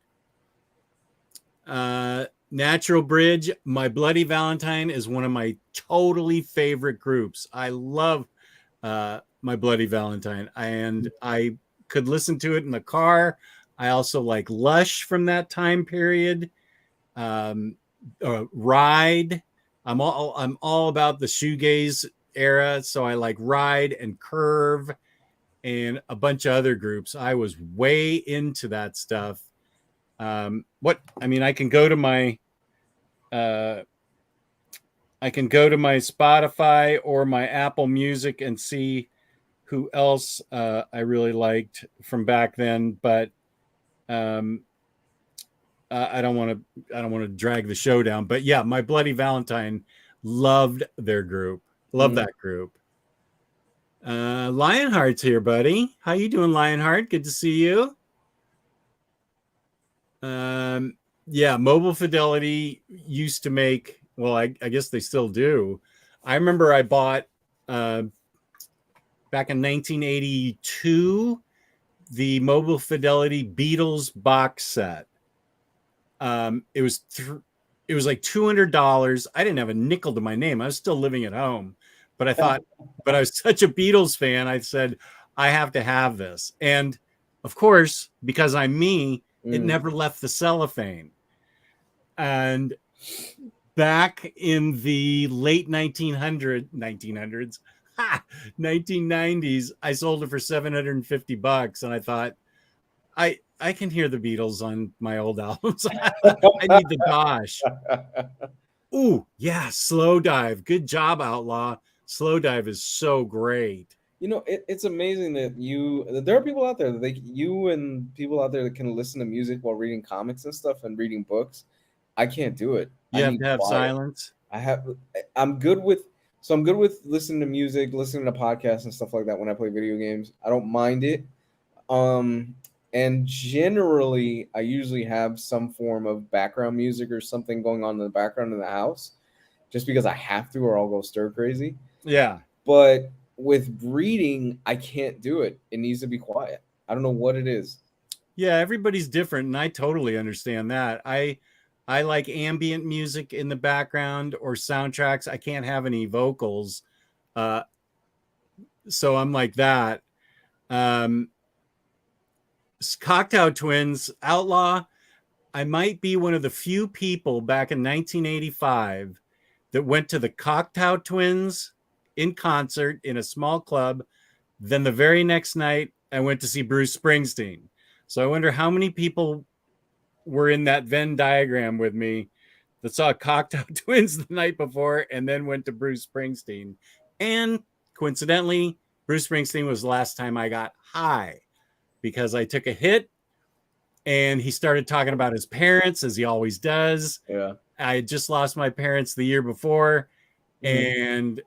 S1: Natural Bridge, My Bloody Valentine is one of my totally favorite groups. I love My Bloody Valentine, and I could listen to it in the car. I also like Lush from that time period. Ride. I'm all about the shoegaze era, so I like Ride and Curve and a bunch of other groups. I was way into that stuff. I can go to my Spotify or my Apple Music and see who else I really liked from back then, but I don't want to drag the show down. But yeah, My Bloody Valentine, loved their group. Love that group. Lionheart's here, buddy. How you doing, Lionheart? Good to see you. Yeah, Mobile Fidelity used to make, well, I guess they still do. I remember I bought back in 1982 the Mobile Fidelity Beatles box set. It was like $200. I didn't have a nickel to my name. I was still living at home, but I thought, but I was such a Beatles fan. I said, I have to have this. And of course, because I'm me, it never left the cellophane. And back in the late 1990s, I sold it for $750. And I thought, I can hear the Beatles on my old albums. I need the Dosh. Ooh, yeah, Slow Dive. Good job, Outlaw. Slow Dive is so great.
S2: You know, it's amazing that there are people out there that you and people out there that can listen to music while reading comics and stuff and reading books. I can't do it.
S1: You
S2: I
S1: have
S2: need
S1: to have
S2: quiet.
S1: silence.
S2: I'm good with listening to music, listening to podcasts and stuff like that when I play video games. I don't mind it. Um, and generally, I usually have some form of background music or something going on in the background in the house, just because I have to, or I'll go stir crazy.
S1: Yeah.
S2: But with reading, I can't do it. It needs to be quiet. I don't know what it is.
S1: Yeah, everybody's different, and I totally understand that. I like ambient music in the background or soundtracks. I can't have any vocals. Uh, so I'm like that. Um, Cocktail Twins, Outlaw. I might be one of the few people back in 1985 that went to the Cocktail Twins in concert in a small club. Then the very next night, I went to see Bruce Springsteen. So I wonder how many people were in that Venn diagram with me that saw Cocktail Twins the night before and then went to Bruce Springsteen. And coincidentally, Bruce Springsteen was the last time I got high because I took a hit and he started talking about his parents, as he always does.
S2: Yeah.
S1: I had just lost my parents the year before,
S2: Mhm.
S1: and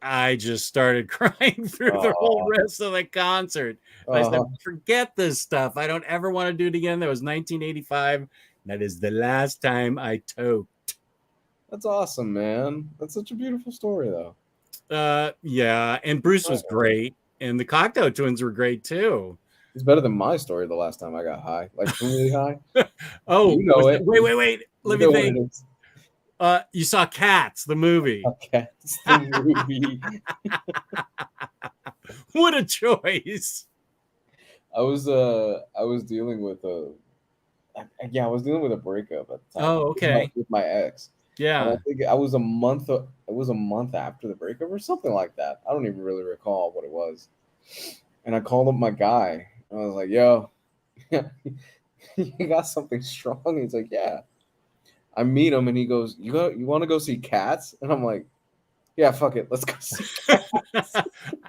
S1: I just started crying through the whole rest of the concert. And I said, forget this stuff. I don't ever want to do it again. That was 1985. That is the last time I toked.
S2: That's awesome, man. That's such a beautiful story, though.
S1: Yeah, and Bruce was great, and the Cocktail Twins were great too.
S2: It's better than my story the last time I got high, like really high.
S1: Oh,
S2: You know it.
S1: Wait. Let me think.
S2: What it is.
S1: You saw Cats, the movie.
S2: Cats, the movie.
S1: What a choice.
S2: I was dealing with a breakup at the time.
S1: Oh, okay.
S2: With my ex.
S1: Yeah.
S2: And I think it was a month after the breakup or something like that. I don't even really recall what it was. And I called up my guy. I was like, yo, you got something strong? He's like, yeah. I meet him and he goes, you want to go see Cats? And I'm like, yeah, fuck it. Let's go see Cats.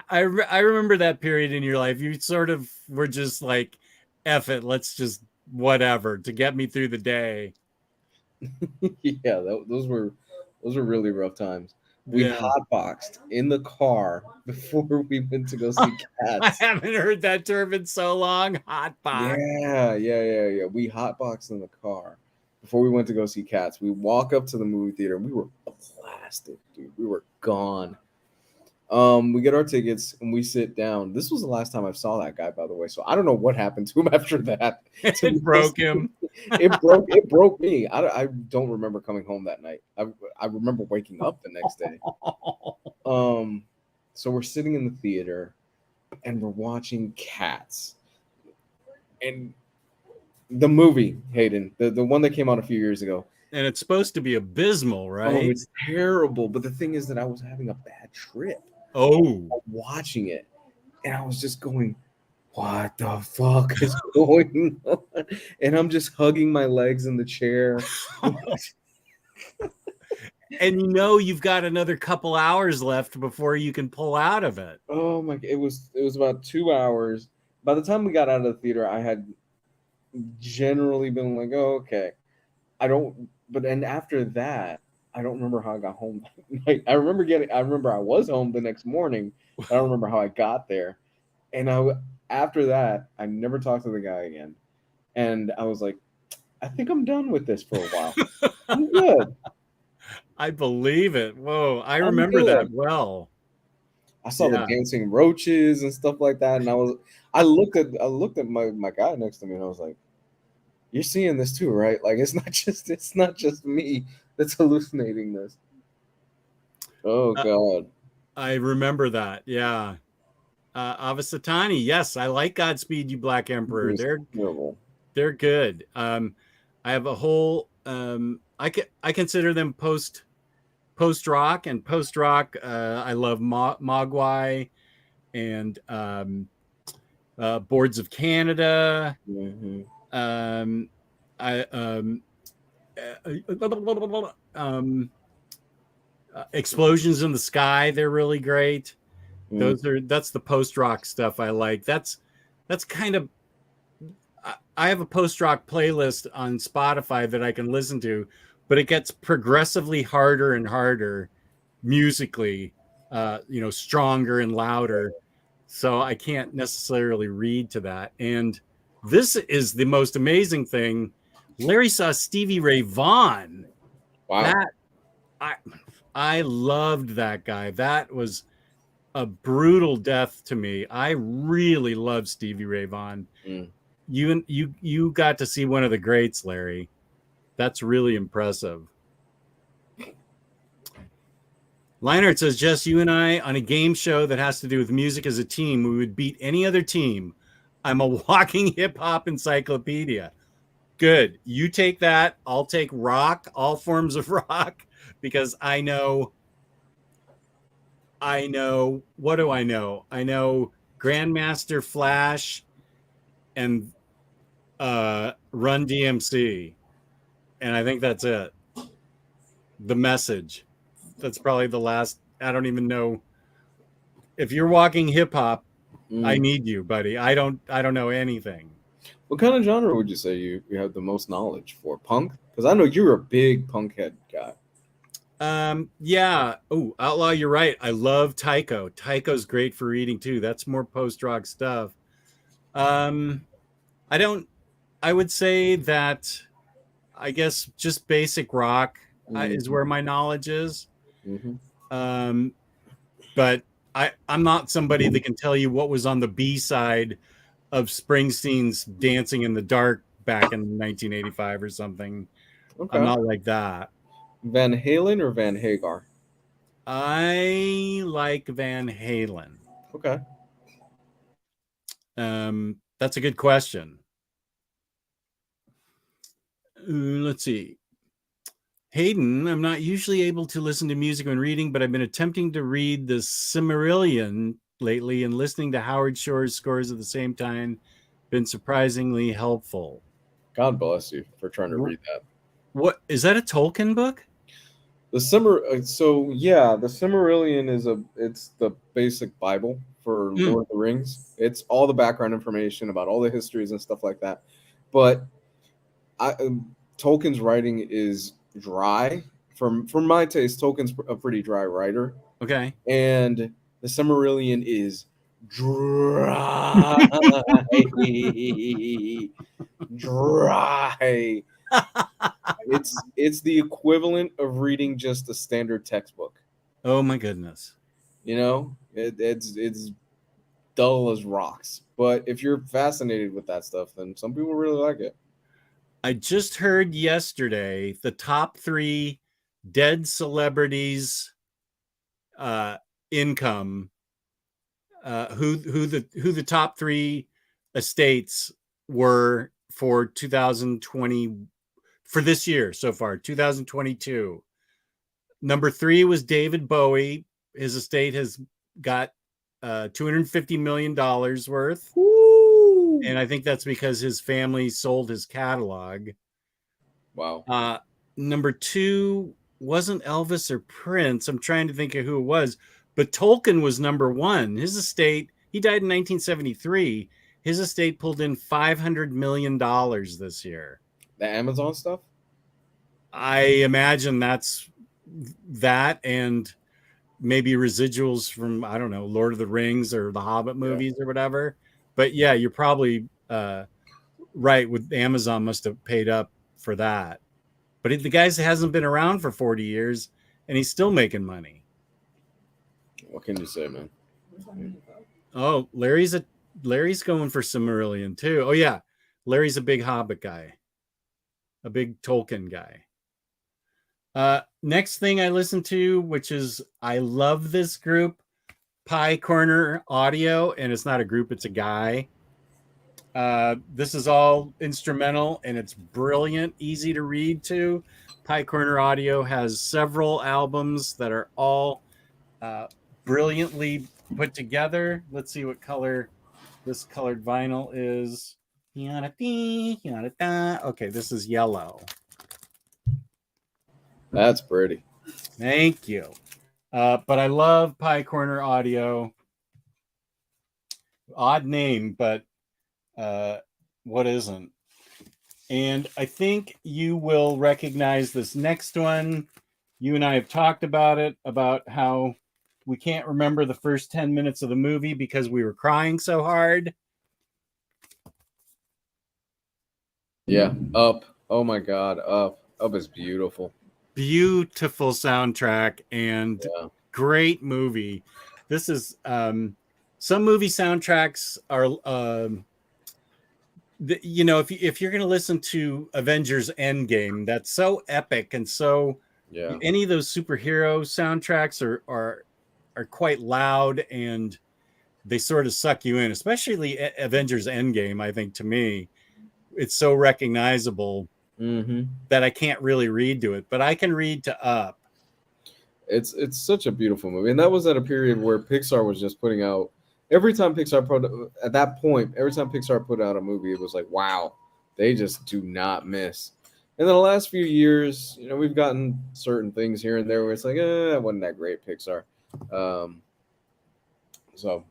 S1: I remember that period in your life. You sort of were just like, F it. Let's just whatever to get me through the day.
S2: Yeah, those were really rough times. We hotboxed in the car before we went to go see Cats.
S1: I haven't heard that term in so long. Hotbox.
S2: Yeah. We hotboxed in the car before we went to go see Cats. We walk up to the movie theater and we were blasted, dude. We were gone. We get our tickets and we sit down. This was the last time I saw that guy, by the way. So I don't know what happened to him after that.
S1: It broke him.
S2: It broke me. I don't remember coming home that night. I remember waking up the next day. So we're sitting in the theater and we're watching Cats. And the movie, Hayden, the one that came out a few years ago.
S1: And it's supposed to be abysmal, right?
S2: Oh, it's terrible. But the thing is that I was having a bad trip. Watching it. And I was just going, what the fuck is going on? And I'm just hugging my legs in the chair.
S1: And you've got another couple hours left before you can pull out of it.
S2: Oh my God. It was about 2 hours. By the time we got out of the theater, I had generally been like, oh, okay. But after that, I don't remember how I got home that night. I remember I was home the next morning. I don't remember how I got there. And after that, I never talked to the guy again. And I was like, I think I'm done with this for a while. I'm good.
S1: I believe it. Whoa, I remember that well.
S2: I saw the dancing roaches and stuff like that. And I looked at my guy next to me and I was like, you're seeing this too, right? Like it's not just me that's hallucinating this. Oh God.
S1: I remember that. Yeah. Avasatani. Yes, I like Godspeed You Black Emperor. They're good. I have a whole I consider them post rock and post rock. I love Mogwai and Boards of Canada.
S2: Mm-hmm.
S1: I Explosions in the Sky. They're really great. That's the post rock stuff I like. That's kind of, I have a post rock playlist on Spotify that I can listen to, but it gets progressively harder and harder musically, stronger and louder. So I can't necessarily read to that. And this is the most amazing thing. Larry saw Stevie Ray Vaughan.
S2: Wow.
S1: That I loved that guy. That was a brutal death to me. I really love Stevie Ray Vaughan. You got to see one of the greats, Larry. That's really impressive. Leinart says, Jess, you and I on a game show that has to do with music as a team, we would beat any other team. I'm a walking hip hop encyclopedia. Good. You take that. I'll take rock, all forms of rock, because I know, what do I know? I know Grandmaster Flash and Run DMC. And I think that's it. The Message. That's probably the last. I don't even know. If you're walking hip hop, I need you, buddy. I don't know anything.
S2: What kind of genre would you say you have the most knowledge for? Punk? Because I know you're a big punk head guy.
S1: Yeah. Oh, Outlaw, you're right. I love Tycho. Tycho's great for reading too. That's more post-rock stuff. I would say that, I guess, just basic rock is where my knowledge is. But I'm not somebody that can tell you what was on the B side of Springsteen's Dancing in the Dark back in 1985 or something. Okay. I'm not like that.
S2: Van Halen or Van Hagar?
S1: I like Van Halen.
S2: Okay.
S1: That's a good question. Let's see. Hayden, I'm not usually able to listen to music when reading, but I've been attempting to read the Silmarillion lately, and listening to Howard Shore's scores at the same time been surprisingly helpful.
S2: God bless you for trying to read that.
S1: What is that, a Tolkien book?
S2: The Silmarillion it's the basic Bible for Lord of the Rings. It's all the background information about all the histories and stuff like that. But Tolkien's writing is dry. For my taste, Tolkien's a pretty dry writer.
S1: Okay. And
S2: the Silmarillion is dry. Dry. It's the equivalent of reading just a standard textbook.
S1: Oh my goodness.
S2: It's dull as rocks. But if you're fascinated with that stuff, then some people really like it.
S1: I just heard yesterday the top 3 dead celebrities income, who the top 3 estates were for 2020, for this year so far, 2022. Number 3 was David Bowie. His estate has got $250 million worth.
S2: Woo!
S1: And I think that's because his family sold his catalog.
S2: Wow.
S1: Number 2 wasn't Elvis or Prince. I'm trying to think of who it was, but Tolkien was number 1. His estate, he died in 1973. His estate pulled in $500 million this year.
S2: The Amazon stuff?
S1: I imagine that's that, and maybe residuals from, I don't know, Lord of the Rings or the Hobbit movies or whatever. But yeah, you're probably right. With Amazon must have paid up for that. But the guy hasn't been around for 40 years, and he's still making money.
S2: What can you say, man?
S1: Oh, Larry's going for Silmarillion too. Oh yeah, Larry's a big Hobbit guy, a big Tolkien guy. Next thing I listen to, which is, I love this group, Pie Corner Audio, and it's not a group, it's a guy. This is all instrumental, and it's brilliant, easy to read too. Pie Corner Audio has several albums that are all brilliantly put together. Let's see what color this colored vinyl is. Okay, this is yellow.
S2: That's pretty.
S1: Thank you. But I love Pie Corner Audio. Odd name, but what isn't? And I think you will recognize this next one. You and I have talked about it, about how we can't remember the first 10 minutes of the movie because we were crying so hard.
S2: Yeah, Up. Oh my God, Up. Up is beautiful.
S1: Beautiful soundtrack and great movie. This is some movie soundtracks are you know, if you're going to listen to Avengers Endgame, that's so epic, and so any of those superhero soundtracks are quite loud and they sort of suck you in, especially Avengers Endgame. I think, to me, it's so recognizable that I can't really read to it, but I can read to Up.
S2: It's such a beautiful movie, and that was at a period where Pixar was just putting out. Every time Pixar put out a movie, it was like, wow, they just do not miss. And then the last few years, you know, we've gotten certain things here and there where it's like, it wasn't that great, Pixar. So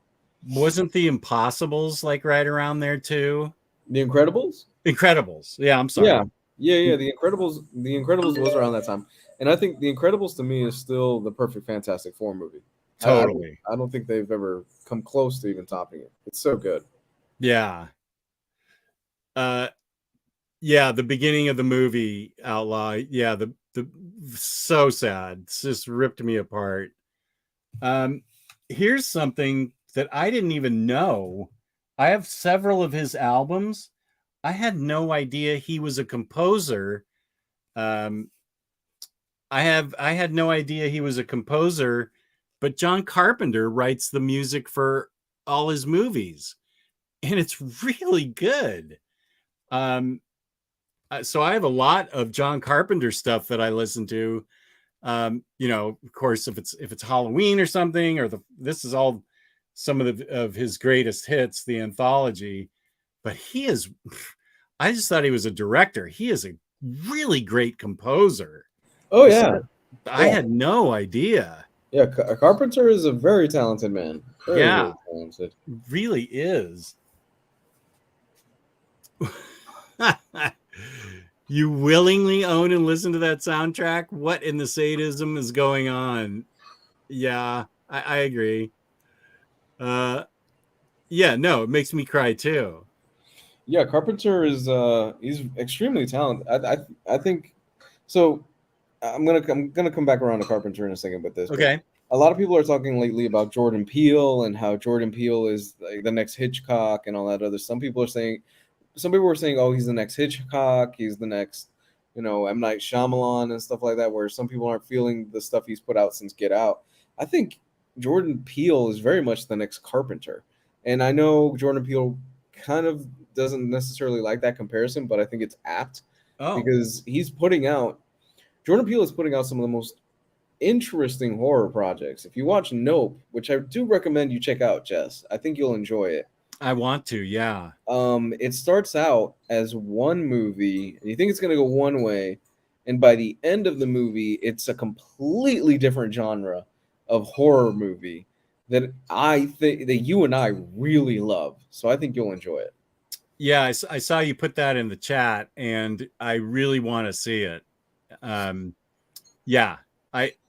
S1: wasn't The Impossibles like right around there too?
S2: The Incredibles?
S1: Incredibles. Yeah, I'm sorry.
S2: Yeah. The Incredibles was around that time. And I think The Incredibles to me is still the perfect Fantastic Four movie.
S1: Totally.
S2: I don't think they've ever come close to even topping it. It's so good.
S1: Yeah. Yeah, the beginning of the movie, Outlaw. Yeah, the so sad. It's just ripped me apart. Here's something that I didn't even know. I have several of his albums. I had no idea he was a composer. I had no idea he was a composer, but John Carpenter writes the music for all his movies, and it's really good. So I have a lot of John Carpenter stuff that I listen to. You know, of course, if it's Halloween or something, or this is all some of his greatest hits, the anthology. But I just thought he was a director. He is a really great composer.
S2: Oh yeah,
S1: I had no idea.
S2: Yeah, Carpenter is a very talented man. Very talented.
S1: Really is. You willingly own and listen to that soundtrack? What in the sadism is going on? Yeah, I agree. Yeah, no, it makes me cry too.
S2: Yeah, Carpenter is he's extremely talented. I think so. I'm gonna come back around to Carpenter in a second with this.
S1: Okay.
S2: A lot of people are talking lately about Jordan Peele and how Jordan Peele is like the next Hitchcock and all that other. Some people were saying, oh, he's the next Hitchcock. He's the next, you know, M. Night Shyamalan and stuff like that. Where some people aren't feeling the stuff he's put out since Get Out. I think Jordan Peele is very much the next Carpenter, and I know Jordan Peele kind of doesn't necessarily like that comparison, but I think it's apt because Jordan Peele is putting out some of the most interesting horror projects. If you watch Nope, which I do recommend you check out, Jess, I think you'll enjoy it.
S1: I want to, yeah.
S2: It starts out as one movie, and you think it's going to go one way, and by the end of the movie, it's a completely different genre of horror movie that I think that you and I really love. So I think you'll enjoy it.
S1: Yeah, I saw you put that in the chat, and I really want to see it. Yeah,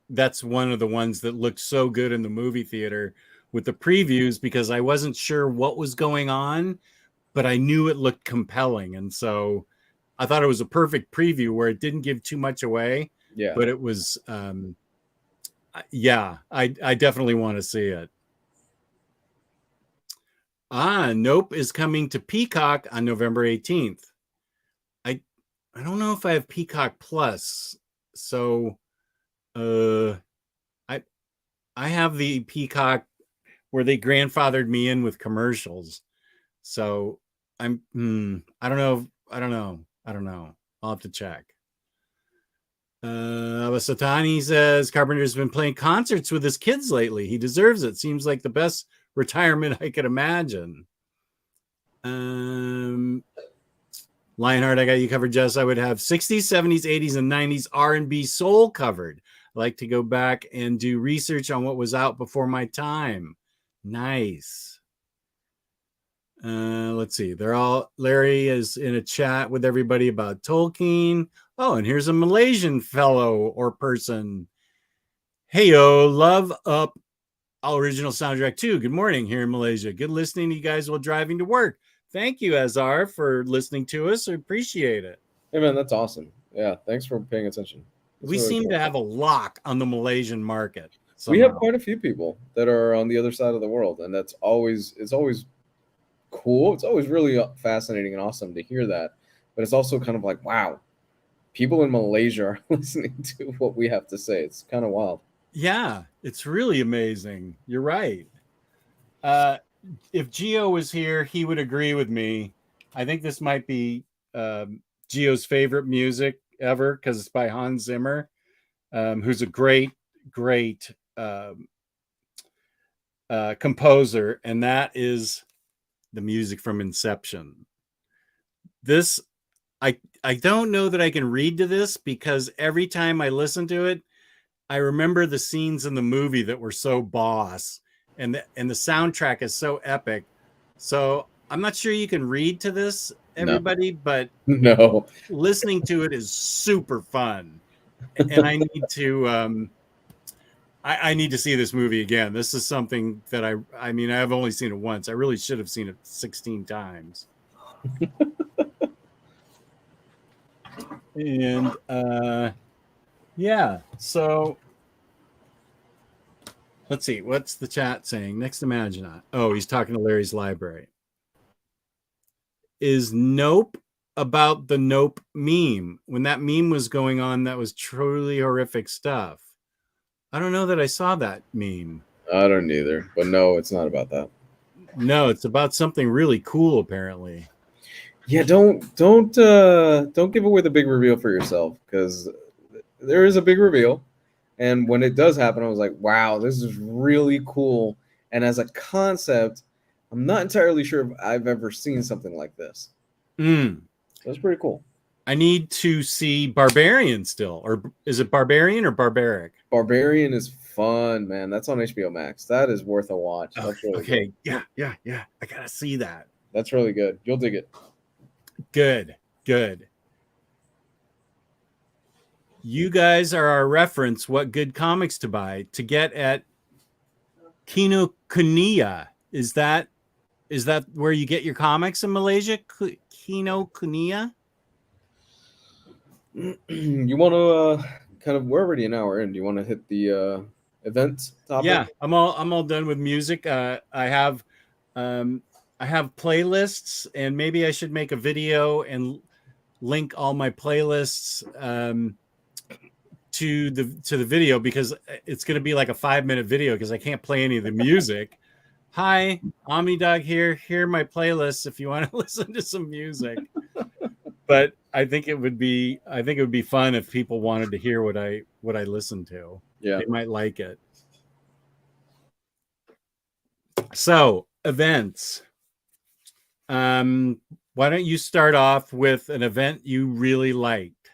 S1: that's one of the ones that looked so good in the movie theater with the previews, because I wasn't sure what was going on, but I knew it looked compelling, and so I thought it was a perfect preview where it didn't give too much away.
S2: Yeah,
S1: but it was yeah, I definitely want to see it. Nope is coming to Peacock on November 18th. I don't know if I have Peacock Plus, so I have the Peacock where they grandfathered me in with commercials. So I don't know. I'll have to check. Satani says Carpenter's been playing concerts with his kids lately. He deserves it. Seems like the best retirement I could imagine. Lionheart, I got you covered, Jess. I would have 60s, 70s, 80s, and 90s R&B soul covered. I like to go back and do research on what was out before my time. Nice. Let's see. Larry is in a chat with everybody about Tolkien. Oh, and here's a Malaysian fellow or person. Heyo, love up all original soundtrack too. Good morning here in Malaysia. Good listening to you guys while driving to work. Thank you, Azar, for listening to us. I appreciate it.
S2: Hey man, that's awesome. Yeah, thanks for paying attention.
S1: We really seem to have a lock on the Malaysian market.
S2: Somehow. We have quite a few people that are on the other side of the world, and it's always cool. It's always really fascinating and awesome to hear that. But it's also kind of like, wow, people in Malaysia are listening to what we have to say. It's kind of wild.
S1: Yeah, it's really amazing. You're right. If Gio was here, he would agree with me. I think this might be Gio's favorite music ever because it's by Hans Zimmer, who's a great composer, and that is the music from Inception. This, I don't know that I can read to this because every time I listen to it, I remember the scenes in the movie that were so boss, and the soundtrack is so epic. So I'm not sure you can read to this, everybody, but
S2: no,
S1: listening to it is super fun. And I need to I need to see this movie again. This is something that I mean, I've only seen it once. I really should have seen it 16 times. And yeah, so let's see. What's the chat saying? Next Imaginaut. Oh, he's talking to Larry's library. Is Nope about the Nope meme? When that meme was going on, that was truly horrific stuff. I don't know that I saw that meme.
S2: I don't either, but no, it's not about that.
S1: No, it's about something really cool, apparently.
S2: Yeah, don't give away the big reveal for yourself, because there is a big reveal, and when it does happen, I was like, wow, this is really cool. And as a concept, I'm not entirely sure if I've ever seen something like this. That's pretty cool.
S1: I need to see Barbarian still, or is it Barbarian or Barbaric?
S2: Barbarian is fun, man. That's on HBO Max. That is worth a watch. That's really
S1: okay. Good. Yeah. I gotta see that.
S2: That's really good. You'll dig it.
S1: Good. You guys are our reference. What good comics to buy to get at Kinokuniya? Is that where you get your comics in Malaysia? Kinokuniya?
S2: You want to kind of, we're already an hour in. Do you want to hit the event topic?
S1: Yeah, I'm all done with music. I have playlists, and maybe I should make a video and link all my playlists to the video, because it's going to be like a 5-minute video because I can't play any of the music. Hi, OmniDog here. Here are my playlists if you want to listen to some music. But I think it would be fun if people wanted to hear what I listen to.
S2: Yeah,
S1: they might like it. So, events. Why don't you start off with an event you really liked?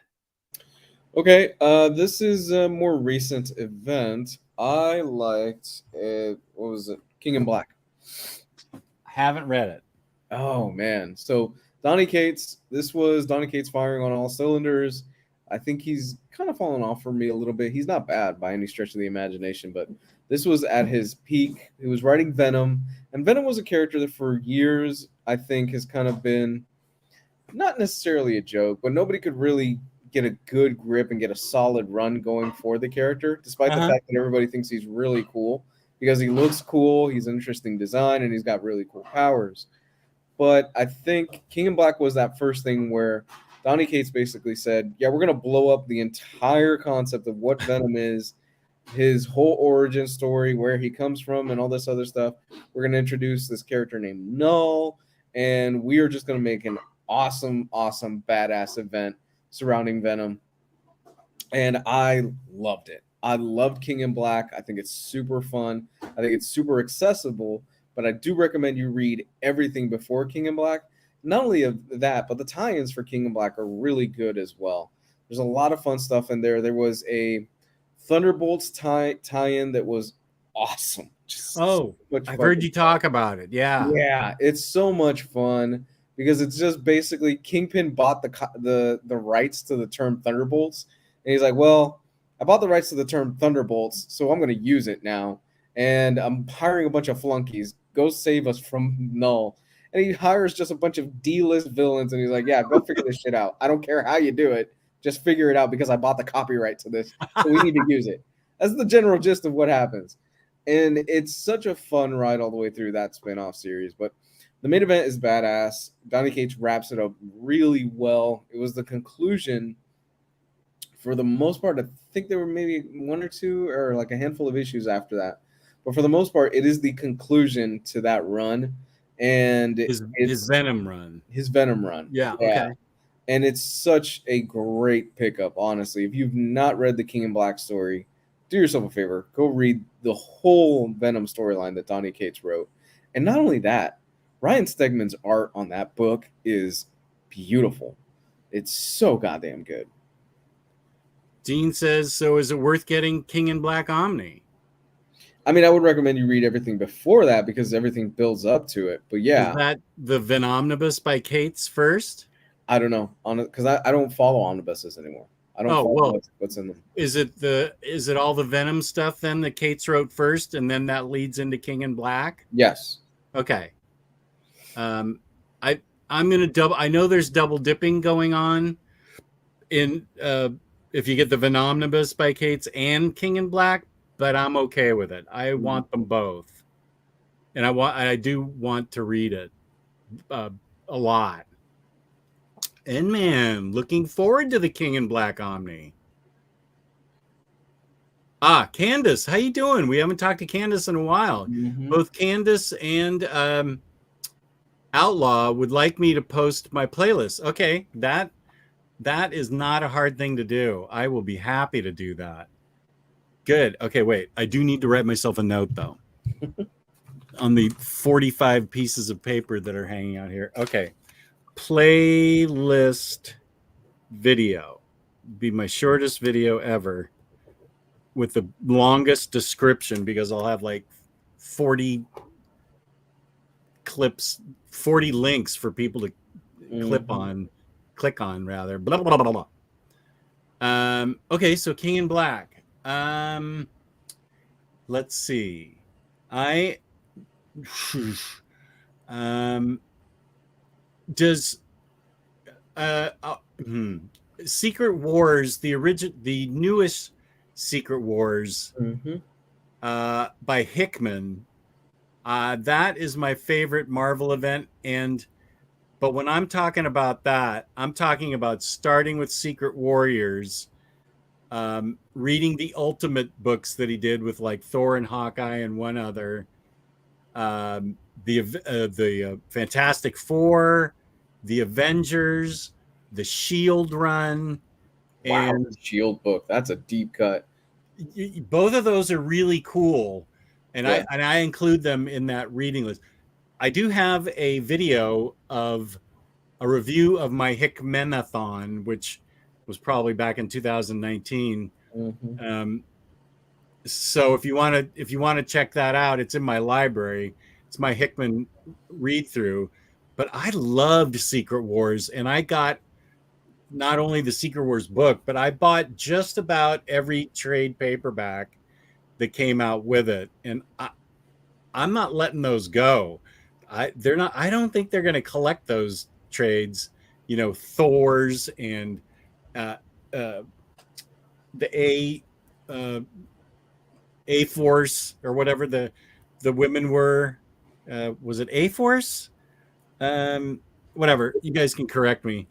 S2: Okay, this is a more recent event. I liked it. What was it? King in Black.
S1: I haven't read it.
S2: Oh man, so Donny Cates. This was Donny Cates firing on all cylinders. I think he's kind of fallen off for me a little bit. He's not bad by any stretch of the imagination, but this was at his peak. He was writing Venom, and Venom was a character that for years I think has kind of been not necessarily a joke, but nobody could really get a good grip and get a solid run going for the character, despite the fact that everybody thinks he's really cool because he looks cool, he's an interesting design, and he's got really cool powers. But I think King in Black was that first thing where Donny Cates basically said, yeah, we're going to blow up the entire concept of what Venom is, his whole origin story, where he comes from, and all this other stuff. We're going to introduce this character named Null, and we are just going to make an awesome, badass event surrounding Venom. And I loved it. I loved King in Black. I think it's super fun. I think it's super accessible. but I do recommend you read everything before King in Black. Not only of that, but the tie-ins for King in Black are really good as well. There's a lot of fun stuff in there. There was a Thunderbolts tie-in that was awesome. Just so much
S1: I've
S2: fun.
S1: heard you talk about it. Yeah.
S2: Yeah, it's so much fun because it's just basically Kingpin bought the rights to the term Thunderbolts, and he's like, "Well, I bought the rights to the term Thunderbolts, so I'm going to use it now, and I'm hiring a bunch of flunkies. Go save us from Null." And he hires just a bunch of D-list villains, and he's like, "Yeah, go figure this shit out. I don't care how you do it, just figure it out because I bought the copyright to this, so we need to use it." That's the general gist of what happens. And it's such a fun ride all the way through that spin-off series. But the main event is badass. Donny Cates wraps it up really well. It was the conclusion for the most part. I think there were maybe one or two or like a handful of issues after that. But for the most part, it is the conclusion to that run. And
S1: His Venom run.
S2: His Venom run.
S1: Yeah. Okay.
S2: And it's such a great pickup, honestly. If you've not read the King in Black story, do yourself a favor. Go read the whole Venom storyline that Donny Cates wrote. And not only that, Ryan Stegman's art on that book is beautiful. It's so goddamn good.
S1: Dean says, so is it worth getting King in Black Omni?
S2: I mean, I would recommend you read everything before that because everything builds up to it. But yeah.
S1: Is that the Venomnibus by Cates first?
S2: I don't know. Because I don't follow omnibuses anymore. I don't follow what's in them. Is
S1: it all the Venom stuff then that Cates wrote first, and then that leads into King in Black?
S2: Yes.
S1: Okay. I'm gonna double. I know there's double dipping going on in if you get the Venomnibus by Cates and King in Black, but I'm okay with it. I want them both, and I do want to read it a lot. And man, looking forward to the King in Black Omni. Candace, how you doing? We haven't talked to Candace in a while.
S2: Mm-hmm.
S1: Both Candace and Outlaw would like me to post my playlist. Okay, that is not a hard thing to do. I will be happy to do that. Good. Okay, wait. I do need to write myself a note though. On the 45 pieces of paper that are hanging out here. Okay. Playlist video. Be my shortest video ever with the longest description because I'll have like 40 clips, 40 links for people to click on rather. Blah, blah, blah, blah. Okay, so King in Black. Let's see. Does Secret Wars, the newest Secret Wars by Hickman, that is my favorite Marvel event. But when I'm talking about that, I'm talking about starting with Secret Warriors, reading the Ultimate books that he did with like Thor and Hawkeye and one other, the Fantastic Four, the Avengers, the Shield run.
S2: Wow, and the Shield book, that's a deep cut.
S1: Both of those are really cool, and I include them in that reading list. I do have a video of a review of my Hickmanathon, which was probably back in 2019. So if you want to check that out, it's in my library. It's my Hickman read through. But I loved Secret Wars, and I got not only the Secret Wars book, but I bought just about every trade paperback that came out with it, and I'm not letting those go. I don't think they're going to collect those trades. You know, Thor's and the A Force or whatever the women were. Was it A Force? Whatever. You guys can correct me.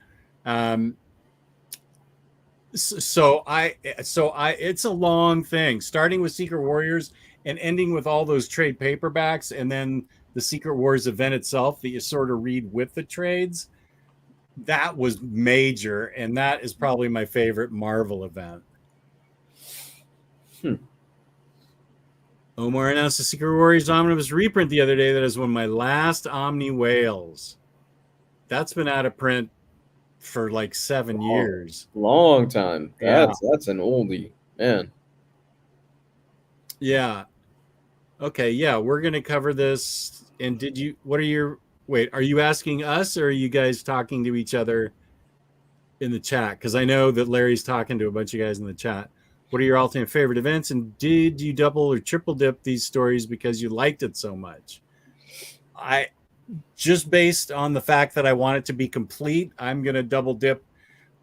S1: So it's a long thing, starting with Secret Warriors and ending with all those trade paperbacks, and then the Secret Wars event itself that you sort of read with the trades. That was major, and that is probably my favorite Marvel event. Omar announced the Secret Warriors Omnibus reprint the other day. That is one of my last Omni Whales. That's been out of print for like 7 years.
S2: Long time.
S1: Yeah.
S2: That's an oldie, man.
S1: Yeah. Okay. Yeah. We're going to cover this. And wait, are you asking us or are you guys talking to each other in the chat? Because I know that Larry's talking to a bunch of guys in the chat. What are your alternate favorite events? And did you double or triple dip these stories because you liked it so much? I just based on the fact that I want it to be complete, I'm going to double dip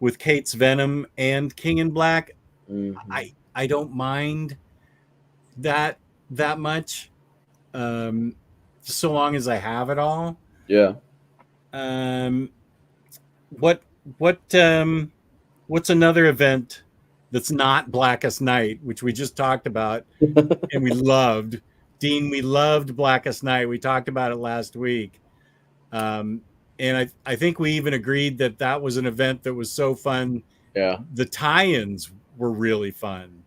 S1: with Kate's Venom and King in Black.
S2: Mm-hmm.
S1: I don't mind that much, so long as I have it all.
S2: Yeah.
S1: Um, what what's another event that's not Blackest Night, which we just talked about and we loved? Dean, we loved Blackest Night. We talked about it last week. And I think we even agreed that that was an event that was so fun.
S2: Yeah.
S1: The tie-ins were really fun.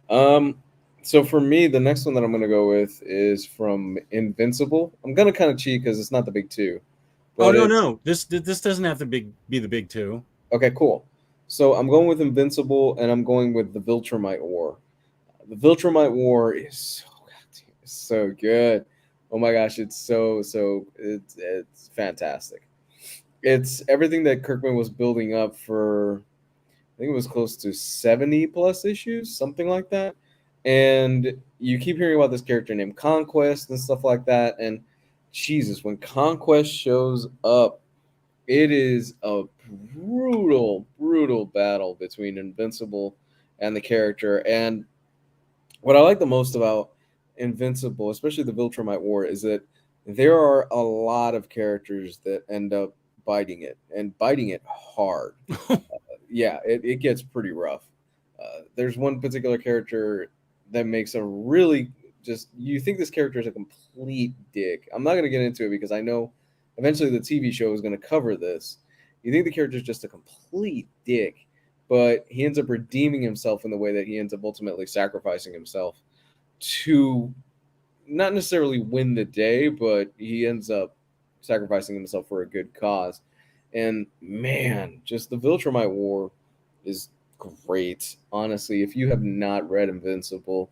S2: So for me, the next one that I'm gonna go with is from Invincible. I'm gonna kind of cheat because it's not the big two.
S1: Oh
S2: But
S1: no, this doesn't have to be the big two.
S2: okay, cool. So I'm going with Invincible, and I'm going with the Viltrumite War. The Viltrumite War is so good. Oh my gosh, it's fantastic. It's everything that Kirkman was building up for. I think it was close to 70 plus issues, something like that. And you keep hearing about this character named Conquest and stuff like that. And Jesus, when Conquest shows up, it is a brutal battle between Invincible and the character. And what I like the most about Invincible, especially the Viltrumite War, is that there are a lot of characters that end up biting it and biting it hard. Yeah, it gets pretty rough. There's one particular character that makes a really just you think this character is a complete dick. I'm not going to get into it because I know eventually the TV show is going to cover this. You think the character is just a complete dick, but he ends up redeeming himself in the way that he ends up ultimately sacrificing himself to not necessarily win the day, but he ends up sacrificing himself for a good cause. And man, just the Viltrumite War is great. Honestly, if you have not read Invincible,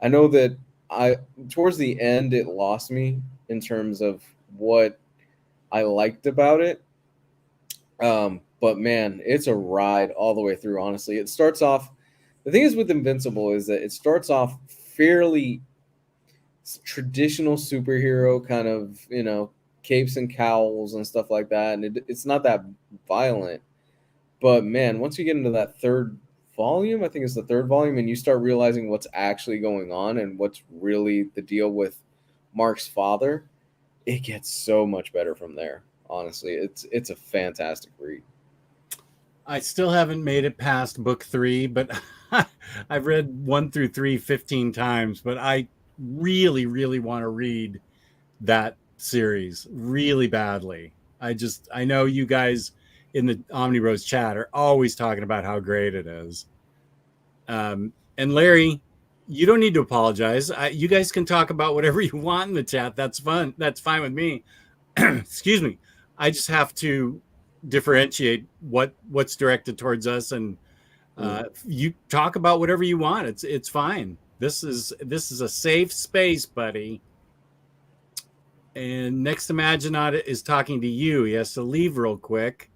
S2: I know that I towards the end it lost me in terms of what I liked about it. But man, it's a ride all the way through. Honestly, it starts off. The thing is with Invincible is that it starts off fairly traditional superhero kind of capes and cowls and stuff like that, and it's not that violent. But man, once you get into that third volume, I think it's the third volume, and you start realizing what's actually going on and what's really the deal with Mark's father, it gets so much better from there. Honestly, it's a fantastic read.
S1: I still haven't made it past book 3, but I've read 1 through 3 15 times, but I really want to read that series really badly. I know you guys in the OmniBros chat are always talking about how great it is. And Larry, you don't need to apologize. You guys can talk about whatever you want in the chat. That's fun. That's fine with me. Excuse me. I just have to differentiate what's directed towards us, and you talk about whatever you want. It's fine. This is a safe space, buddy. And next Imaginaut is talking to you. He has to leave real quick.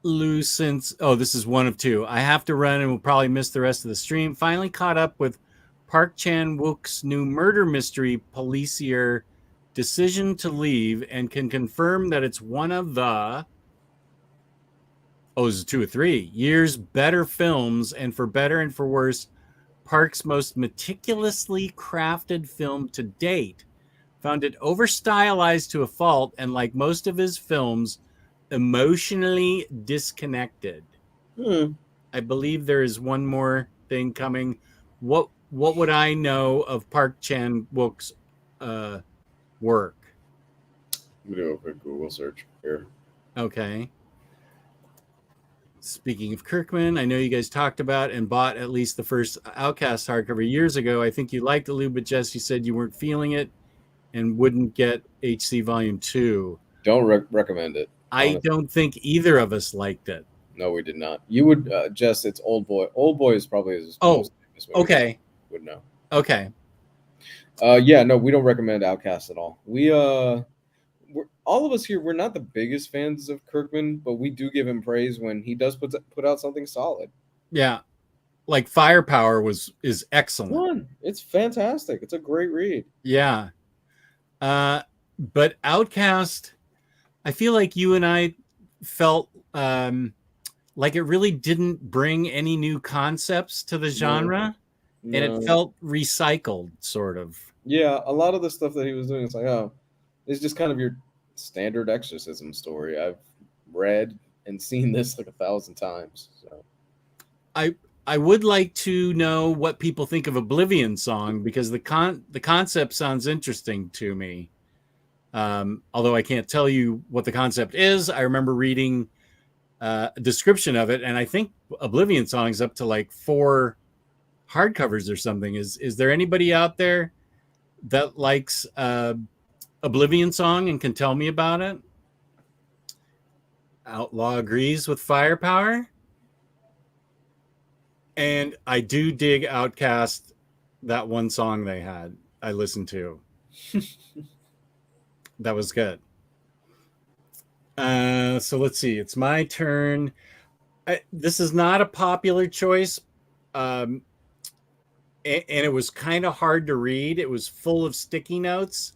S1: Lou, since this is one of two. I have to run and will probably miss the rest of the stream. Finally caught up with Park Chan-wook's new murder mystery, Policier Decision to Leave, and can confirm that it's one of the this is 2 or 3 years better films, and for better and for worse, Park's most meticulously crafted film to date. Found it over stylized to a fault, and like most of his films, emotionally disconnected. I believe there is one more thing coming. What would I know of Park Chan-wook's work?
S2: I'm gonna do a quick Google search here.
S1: Okay. Speaking of Kirkman, I know you guys talked about and bought at least the first Outcast hardcover years ago. I think you liked it, Lou, but Jess, you said you weren't feeling it and wouldn't get HC Volume 2.
S2: Don't recommend it.
S1: I don't think either of us liked it.
S2: No, we did not. You would, Jess, it's Old Boy. Old Boy is probably his most famous movie.
S1: Okay.
S2: Would know.
S1: Okay.
S2: Yeah, no, we don't recommend Outcast at all. We're, all of us here, we're not the biggest fans of Kirkman, but we do give him praise when he does put out something solid.
S1: Yeah. Like Firepower is excellent.
S2: It's fantastic. It's a great read.
S1: Yeah. But Outcast, I feel like you and I felt like it really didn't bring any new concepts to the genre. No. And it felt recycled, sort of.
S2: Yeah, a lot of the stuff that he was doing, it's like, oh, it's just kind of your standard exorcism story. I've read and seen this like 1,000 times. So
S1: I would like to know what people think of Oblivion Song, because the concept sounds interesting to me. Although I can't tell you what the concept is. I remember reading a description of it, and I think Oblivion Song is up to like 4 hardcovers or something. Is there anybody out there that likes Oblivion Song and can tell me about it? Outlaw agrees with Firepower. And I do dig Outcast, that one song they had I listened to. That was good. So let's see. It's my turn. This is not a popular choice. And it was kind of hard to read. It was full of sticky notes.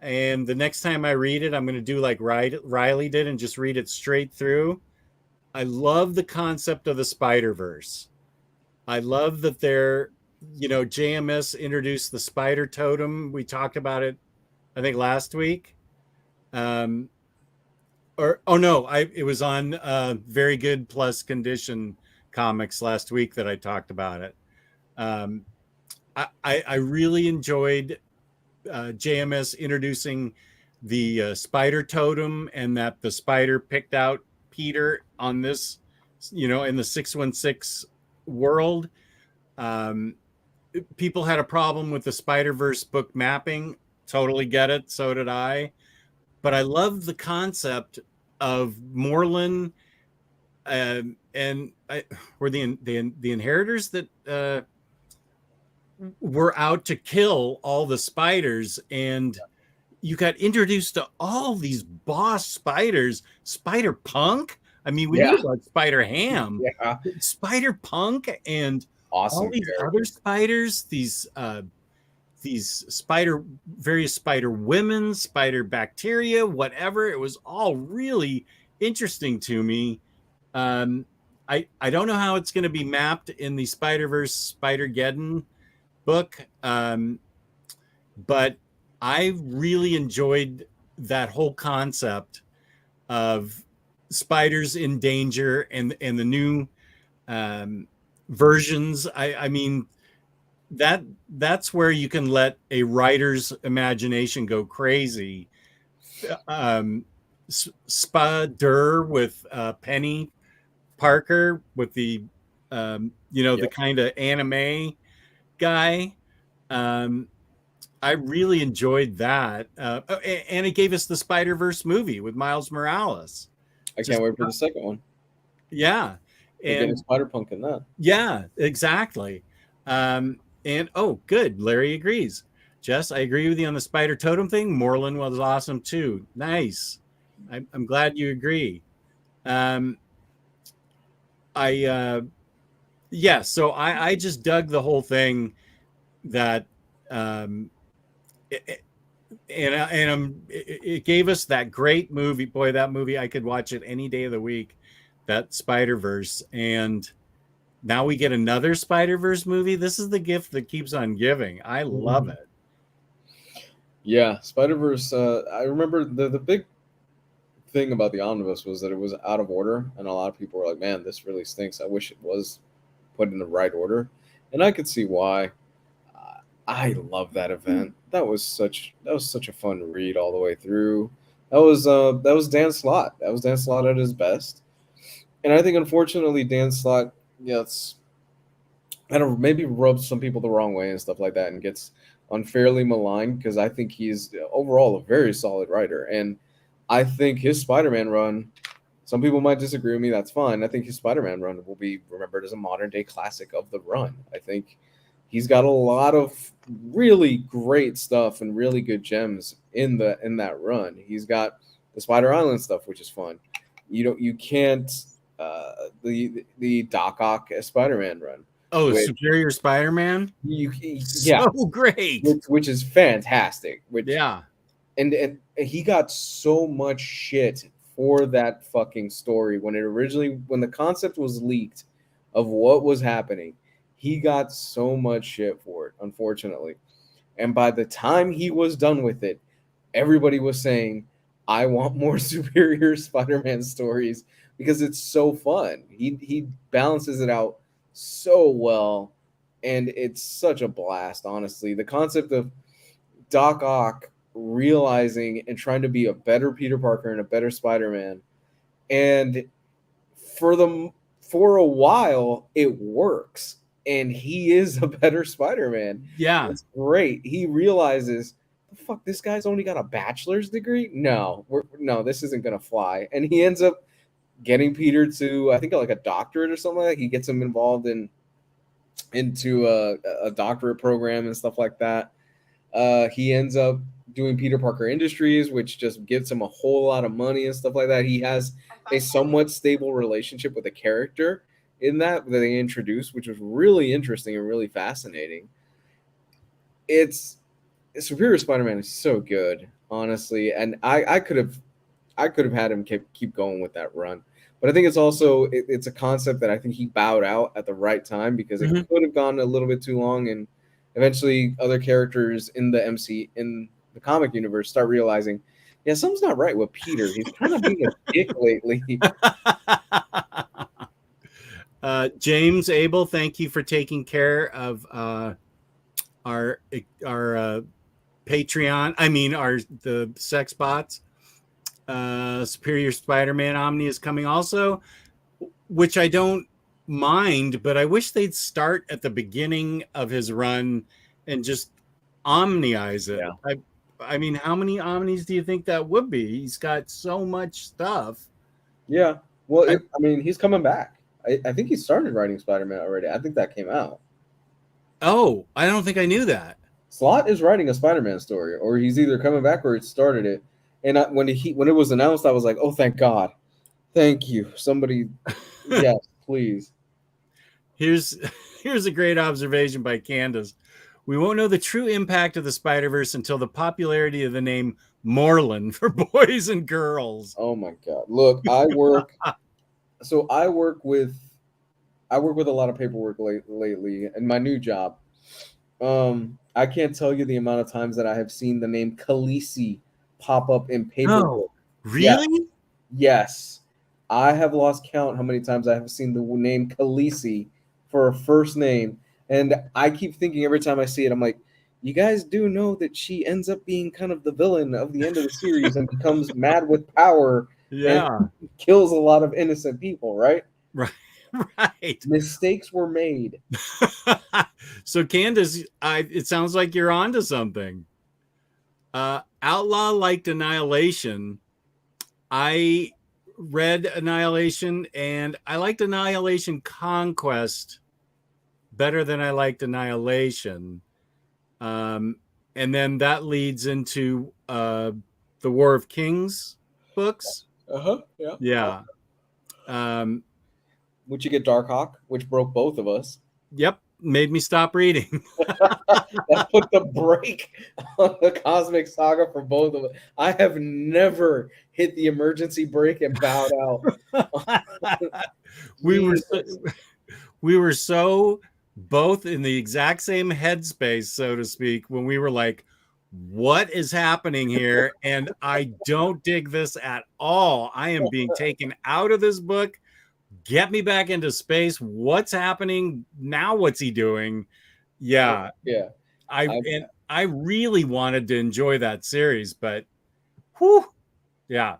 S1: And the next time I read it, I'm going to do like Riley did and just read it straight through. I love the concept of the Spider-Verse. I love that JMS introduced the spider totem. We talked about it, I think, last week. It was on Very Good Plus Condition Comics last week that I talked about it. I really enjoyed JMS introducing the spider totem, and that the spider picked out Peter on this, in the 616 world. People had a problem with the Spider-Verse book mapping. Totally get it. So did I. But I love the concept of Moreland were the inheritors that were out to kill all the spiders, and you got introduced to all these boss spiders. Spider Punk. I mean, we knew about Spider Ham, Spider Punk, and awesome all these other spiders. These various spider women, spider bacteria, whatever. It was all really interesting to me. I don't know how it's going to be mapped in the Spider-Verse Spider-Geddon book, but I really enjoyed that whole concept of spiders in danger and the new versions. I mean, that's where you can let a writer's imagination go crazy. Spider with Penny Parker with the the kind of anime guy. I really enjoyed that, and it gave us the Spider-Verse movie with Miles Morales.
S2: I can't wait for the second one.
S1: Yeah,
S2: and Spider-Punk in that.
S1: Yeah, exactly. And good. Larry agrees. Jess, I agree with you on the spider totem thing. Moreland was awesome too. Nice. I'm glad you agree. So I just dug the whole thing. That it gave us that great movie. Boy, that movie, I could watch it any day of the week. That Spider-Verse, and now we get another Spider-Verse movie. This is the gift that keeps on giving. I love it.
S2: Yeah, Spider-Verse. I remember the big thing about the Omnibus was that it was out of order, and a lot of people were like, "Man, this really stinks. I wish it was put in the right order." And I could see why. I love that event. That was such a fun read all the way through. That was Dan Slott. That was Dan Slott at his best. And I think unfortunately Dan Slott gets, I don't know, maybe rubs some people the wrong way and stuff like that, and gets unfairly maligned because I think he's overall a very solid writer, and I think his Spider-Man run. Some people might disagree with me. That's fine. I think his Spider-Man run will be remembered as a modern day classic of the run. I think he's got a lot of really great stuff and really good gems in that run. He's got the Spider Island stuff, which is fun. You can't the Doc Ock Spider-Man run.
S1: Oh,
S2: Which
S1: Superior Spider-Man.
S2: yeah,
S1: So great.
S2: which is fantastic. Which
S1: Yeah.
S2: and he got so much shit for that fucking story when the concept was leaked of what was happening. He got so much shit for it, unfortunately. And by the time he was done with it, everybody was saying, I want more Superior Spider-Man stories because it's so fun. He balances it out so well, and it's such a blast, honestly. The concept of Doc Ock realizing and trying to be a better Peter Parker and a better Spider-Man, and for a while it works, and he is a better Spider-Man.
S1: Yeah.
S2: It's great. He realizes, fuck, this guy's only got a bachelor's degree. No, this isn't gonna fly, and he ends up getting Peter to, I think, like a doctorate or something like that. He gets him involved into a doctorate program and stuff like that. He ends up doing Peter Parker Industries, which just gives him a whole lot of money and stuff like that. He has a somewhat stable relationship with a character in that they introduced, which was really interesting and really fascinating. It's Superior Spider-Man is so good, honestly, and I could have had him keep going with that run. But I think it's also it's a concept that I think he bowed out at the right time because it could have gone a little bit too long, and eventually other characters in the comic universe start realizing, yeah, something's not right with Peter. He's kind of being a dick lately.
S1: James Abel, thank you for taking care of our Patreon. I mean, the sex bots. Superior Spider-Man Omni is coming also, which I don't mind, but I wish they'd start at the beginning of his run and just omniize it.
S2: Yeah.
S1: I mean, how many omnis do you think that would be? He's got so much stuff.
S2: Yeah. Well, I mean, he's coming back. I think he started writing Spider-Man already. I think that came out.
S1: Oh, I don't think I knew that.
S2: Slott is writing a Spider-Man story, or he's either coming back or he started it. And when it was announced, I was like, oh, thank God. Thank you. Somebody, yes, please.
S1: Here's a great observation by Candace. We won't know the true impact of the Spider-Verse until the popularity of the name Moreland for boys and girls.
S2: Oh my God. Look, I work with a lot of paperwork lately in my new job. I can't tell you the amount of times that I have seen the name Khaleesi pop up in paperwork.
S1: Oh, really?
S2: Yes. I have lost count how many times I have seen the name Khaleesi for a first name. And I keep thinking every time I see it, I'm like, you guys do know that she ends up being kind of the villain of the end of the series and becomes mad with power and kills a lot of innocent people, right?
S1: Right.
S2: Mistakes were made.
S1: So Candace, it sounds like you're onto something. Outlaw liked Annihilation. I read Annihilation and I liked Annihilation Conquest better than I liked Annihilation. And then that leads into the War of Kings books.
S2: Yeah. Which you get Darkhawk, which broke both of us.
S1: Yep. Made me stop reading.
S2: That put the brake on the Cosmic Saga for both of us. I have never hit the emergency brake and bowed out.
S1: we were so both in the exact same headspace, so to speak, when we were like, what is happening here? And I don't dig this at all. I am being taken out of this book. Get me back into space. What's happening now? What's he doing? Yeah. I really wanted to enjoy that series, but whew, yeah,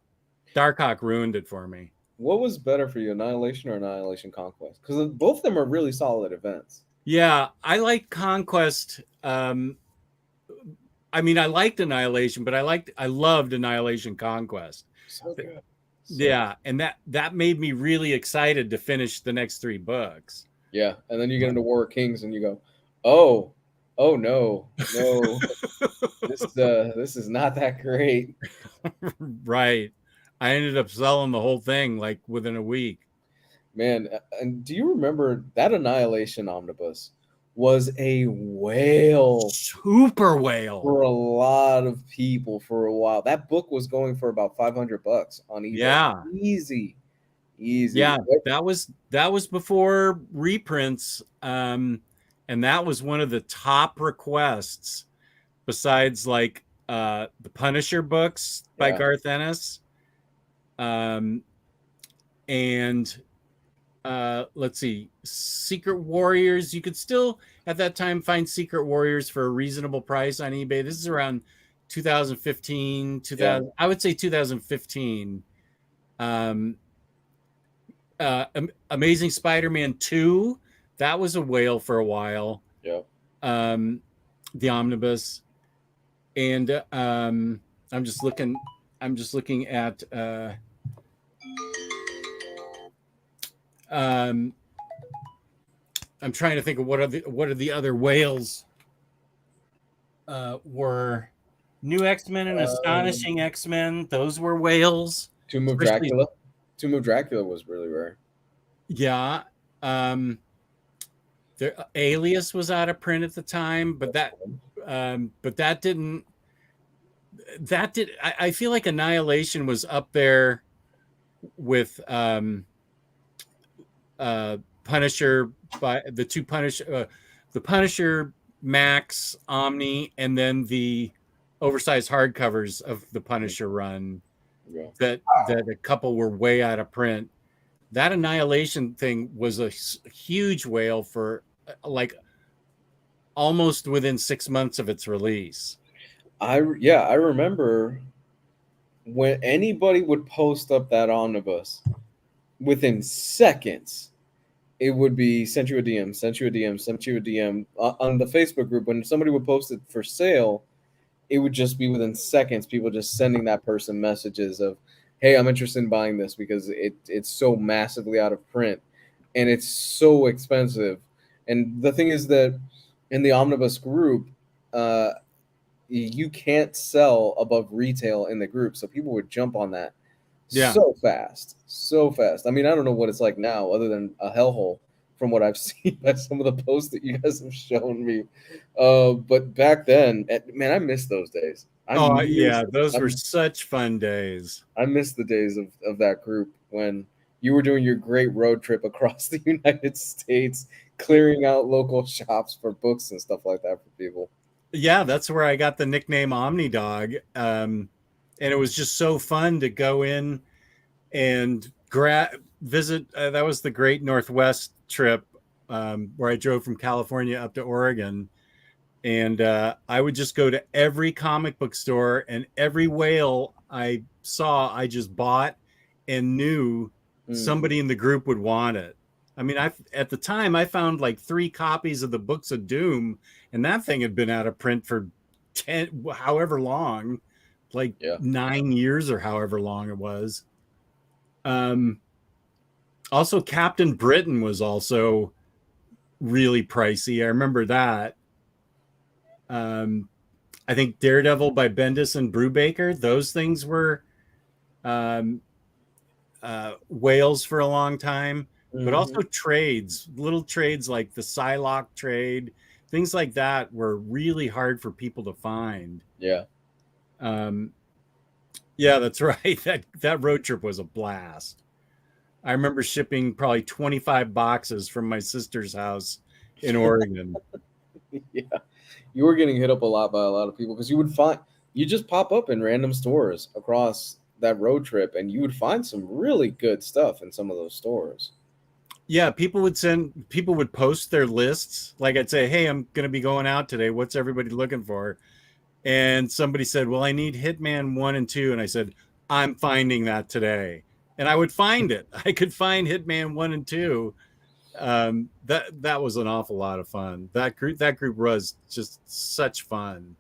S1: Darkhawk ruined it for me.
S2: What was better for you, Annihilation or Annihilation Conquest? Because both of them are really solid events.
S1: Yeah, I like Conquest. I mean, I liked Annihilation, but I loved Annihilation Conquest.
S2: So good.
S1: Yeah, and that made me really excited to finish the next 3 books.
S2: Yeah, and then you get into War of Kings and you go, oh, oh no, no, this is not that great.
S1: Right. I ended up selling the whole thing like within a week.
S2: Man, and do you remember that Annihilation omnibus was a whale
S1: Super whale.
S2: for a lot of people for a while? That book was going for about $500 on eBay.
S1: Yeah.
S2: Easy.
S1: Yeah, that was before reprints. And that was one of the top requests besides like the Punisher books by Garth Ennis. And let's see, Secret Warriors. You could still at that time find Secret Warriors for a reasonable price on eBay. This is around 2015, 2000. I would say 2015. Amazing Spider-Man 2. That was a whale for a while.
S2: Yeah.
S1: The omnibus. And I'm just looking at I'm trying to think of what are the other whales were. New X-Men and Astonishing X-Men. Those were whales.
S2: Tomb of Dracula. Tomb of Dracula was really rare.
S1: Yeah. Alias was out of print at the time, but that didn't. I feel like Annihilation was up there with Punisher, by the two Punisher, the Punisher Max Omni, and then the oversized hardcovers of the Punisher run. Yeah. That a couple were way out of print. That Annihilation thing was a huge whale for like almost within 6 months of its release.
S2: I remember when anybody would post up that omnibus, within seconds, it would be sent you a DM, sent you a DM, sent you a DM on the Facebook group. When somebody would post it for sale, it would just be within seconds, people just sending that person messages of, hey, I'm interested in buying this because it's so massively out of print and it's so expensive. And the thing is that in the omnibus group, you can't sell above retail in the group. So people would jump on that so fast. I mean, I don't know what it's like now other than a hellhole from what I've seen by some of the posts that you guys have shown me. But back then, man, I miss those days.
S1: Those were such fun days.
S2: I miss the days of that group when you were doing your great road trip across the United States, clearing out local shops for books and stuff like that for people.
S1: Yeah, that's where I got the nickname Omni Dog. And it was just so fun to go in and visit. That was the Great Northwest trip where I drove from California up to Oregon. And I would just go to every comic book store, and every whale I saw, I just bought and knew somebody in the group would want it. I mean, at the time, I found like 3 copies of the Books of Doom, and that thing had been out of print for however long, 9 years or however long it was. Also, Captain Britain was also really pricey. I remember that. I think Daredevil by Bendis and Brubaker, those things were whales for a long time, but also little trades like the Psylocke trade, things like that were really hard for people to find.
S2: Yeah.
S1: Yeah, that's right. That road trip was a blast. I remember shipping probably 25 boxes from my sister's house in Oregon.
S2: Yeah. You were getting hit up a lot by a lot of people because you just pop up in random stores across that road trip and you would find some really good stuff in some of those stores.
S1: Yeah, people would post their lists. Like I'd say, hey, I'm going to be going out today. What's everybody looking for? And somebody said, well, I need Hitman 1 and 2. And I said, I'm finding that today. and I would find it. I could find Hitman 1 and 2. That was an awful lot of fun. That group was just such fun.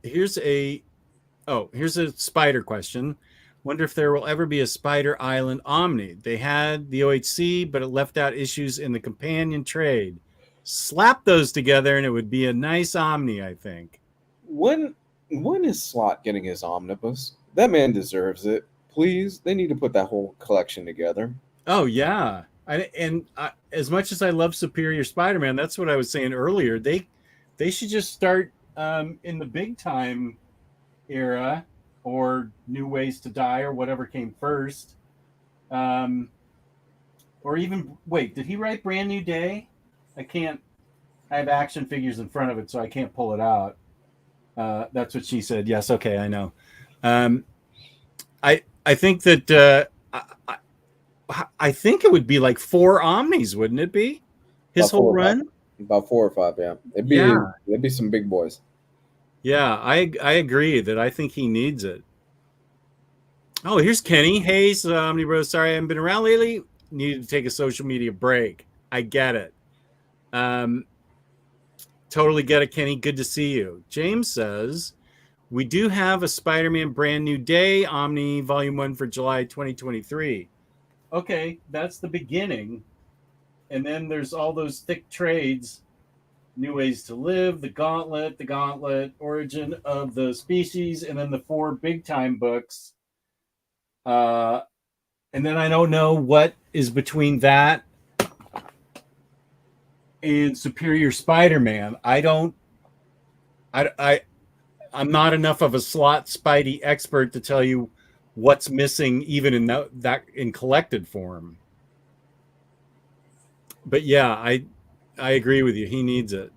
S1: Here's a spider question. Wonder if there will ever be a Spider Island Omni. They had the OHC, but it left out issues in the companion trade. Slap those together and it would be a nice Omni, I think.
S2: When is Slott getting his omnibus? That man deserves it. Please, they need to put that whole collection together.
S1: Oh yeah, as much as I love Superior Spider-Man, that's what I was saying earlier. They should just start in the big time era or New Ways to Die or whatever came first. Or even wait, did he write Brand New Day? I have action figures in front of it, so I can't pull it out. That's what she said. Yes, okay, I know. I think that I think it would be like 4 Omnis, wouldn't it be? His whole run?
S2: About 4 or 5, yeah. It'd be some big boys.
S1: Yeah, I agree that I think he needs it. Oh, here's Kenny. Hey, OmniBros, sorry I haven't been around lately. Needed to take a social media break. I get it. Totally get it, Kenny. Good to see you. James says, we do have a Spider-Man Brand New Day Omni Volume 1 for July 2023. Okay, that's the beginning. And then there's all those thick trades. New Ways to Live, The Gauntlet, Origin of the Species, and then the 4 big time books. And then I don't know what is between that and Superior Spider-Man. I'm not enough of a Slott Spidey expert to tell you what's missing even in that in collected form. But yeah, I agree with you. He needs it.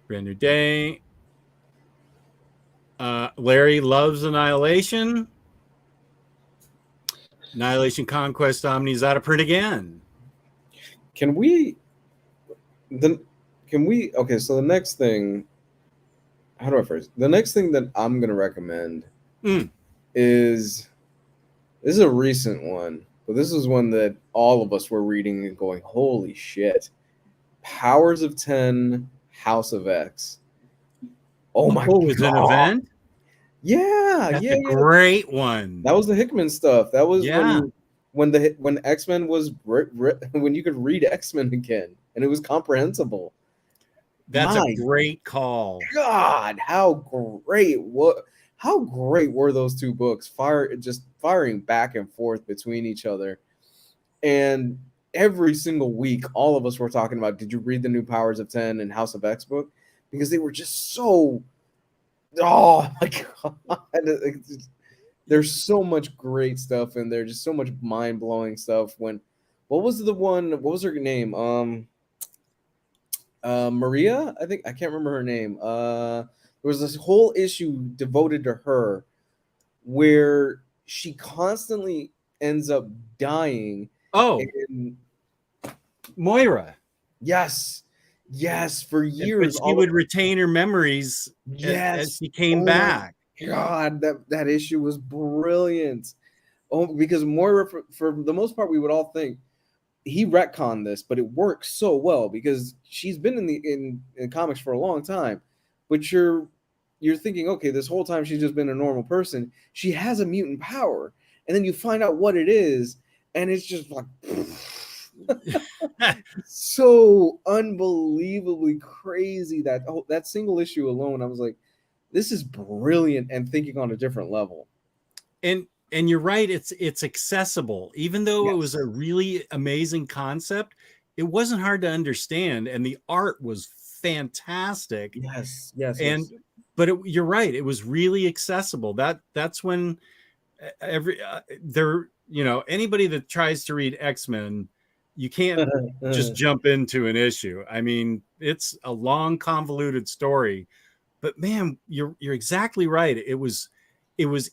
S1: Brand New Day. Larry loves Annihilation. Annihilation Conquest Omni's out of print again.
S2: Okay, so the next thing, how do I phrase? The next thing that I'm going to recommend is, this is a recent one, but this is one that all of us were reading and going, holy shit. Powers of 10, House of X. Oh my god.
S1: Was an event?
S2: Yeah,
S1: That's a great one.
S2: That was the Hickman stuff. That was when X-Men was when you could read X-Men again and it was comprehensible.
S1: That's a great call.
S2: God, how great were those 2 books? Firing back and forth between each other. And every single week, all of us were talking about, did you read the new Powers of 10 and House of X book? Because they were just so, oh my god. There's so much great stuff in there, just so much mind-blowing stuff. What was her name? Maria? I can't remember her name. There was this whole issue devoted to her where she constantly ends up dying.
S1: Oh, Moira.
S2: Yes, for years.
S1: But she would retain her memories as she came back.
S2: God, that issue was brilliant. Oh, because Moira, for the most part, we would all think he retconned this, but it works so well because she's been in comics for a long time. But you're thinking, okay, this whole time she's just been a normal person. She has a mutant power, and then you find out what it is, and it's just like so unbelievably crazy that single issue alone. I was like, this is brilliant and thinking on a different level.
S1: And you're right, it's accessible. Even though it was a really amazing concept, it wasn't hard to understand, and the art was fantastic.
S2: Yes.
S1: But you're right, it was really accessible. That's when anybody that tries to read X-Men, you can't just jump into an issue. I mean, it's a long, convoluted story. But man, you're exactly right. It was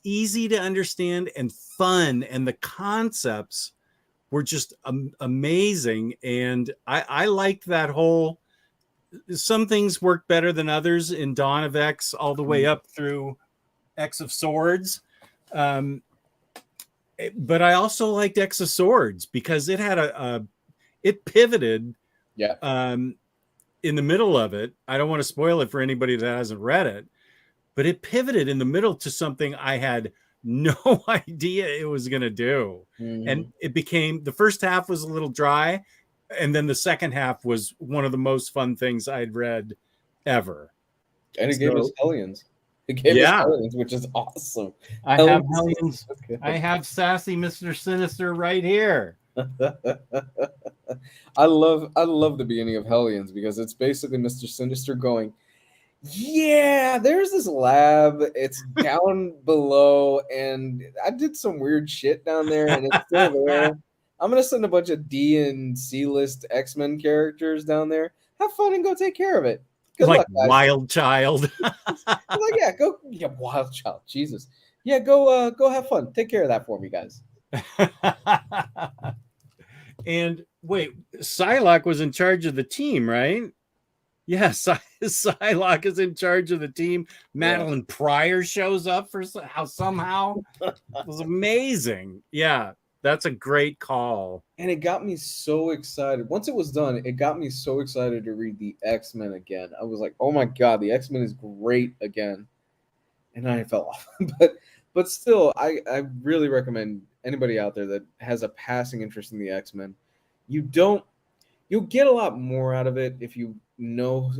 S1: easy to understand and fun, and the concepts were just amazing. And I liked that whole. Some things worked better than others in Dawn of X, all the way up through X of Swords. but I also liked X of Swords because it had it pivoted.
S2: Yeah.
S1: In the middle of it. I don't want to spoil it for anybody that hasn't read it, but it pivoted in the middle to something I had no idea it was going to do. And it became, the first half was a little dry, and then the second half was one of the most fun things I'd read ever.
S2: And it gave us Hellions. It gave us Hellions, which is awesome.
S1: I have Hellions. I have Sassy Mr. Sinister right here.
S2: I love the beginning of Hellions because it's basically Mr. Sinister going, yeah, there's this lab. It's down below, and I did some weird shit down there, and it's still there. I'm gonna send a bunch of D and C list X-Men characters down there. Have fun and go take care of it.
S1: Good luck, guys. Wild Child.
S2: Like, yeah, go, yeah, Wild Child. Jesus. Yeah, go have fun. Take care of that for me, guys.
S1: And wait, Psylocke was in charge of the team, right? Yes, Psylocke is in charge of the team. Madeline Pryor shows up for somehow. It was amazing. Yeah, that's a great call.
S2: And it got me so excited. Once it was done, it got me so excited to read the X-Men again. I was like, oh my God, the X-Men is great again. And I fell off. But still, I really recommend anybody out there that has a passing interest in the X-Men. You'll get a lot more out of it if you know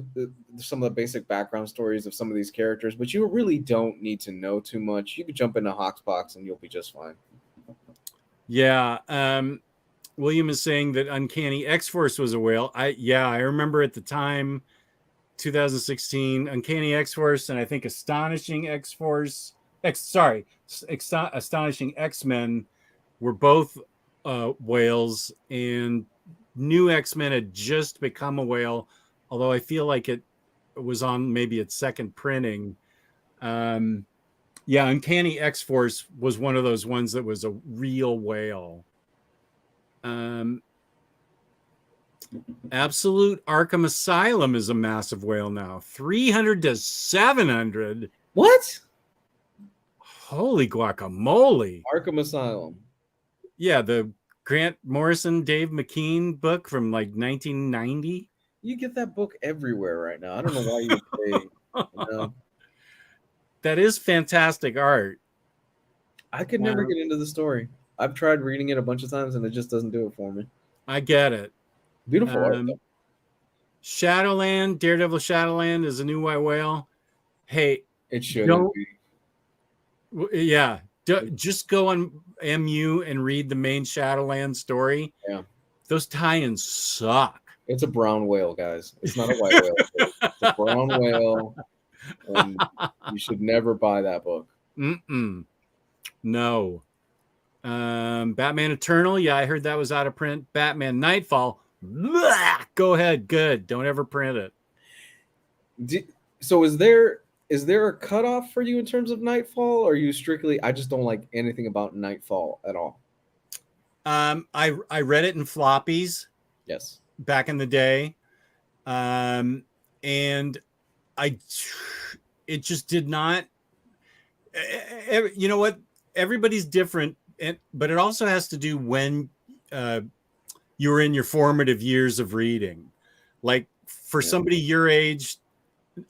S2: some of the basic background stories of some of these characters, but you really don't need to know too much. You could jump into Hoxpox and you'll be just fine.
S1: Yeah. William is saying that Uncanny X-Force was a whale. I remember at the time, 2016, Uncanny X-Force and I think Astonishing X-Force, Astonishing X-Men were both whales, and New X-Men had just become a whale, although I feel like it was on maybe its second printing. Uncanny X-Force was one of those ones that was a real whale. Absolute Arkham Asylum is a massive whale now. 300 to 700.
S2: What?
S1: Holy guacamole.
S2: Arkham Asylum.
S1: Yeah, the Grant Morrison, Dave McKean book from like 1990.
S2: You get that book everywhere right now. I don't know why you pay. You know?
S1: That is fantastic art.
S2: I could never get into the story. I've tried reading it a bunch of times and it just doesn't do it for me.
S1: I get it.
S2: Beautiful art, though.
S1: Shadowland, Daredevil Shadowland is a new white whale. Hey,
S2: it should be.
S1: Yeah. Just go on MU and read the main Shadowland story.
S2: Yeah.
S1: Those tie-ins suck.
S2: It's a brown whale, guys. It's not a white whale. It's a brown whale. And you should never buy that book.
S1: No. Batman Eternal. Yeah, I heard that was out of print. Batman Nightfall. Blah! Go ahead. Good. Don't ever print it.
S2: So is there a cutoff for you in terms of Nightfall, or are you strictly, I just don't like anything about Nightfall at all?
S1: I read it in floppies.
S2: Yes.
S1: Back in the day. And it just did not, you know what? Everybody's different, but it also has to do when you were in your formative years of reading. Like for somebody your age,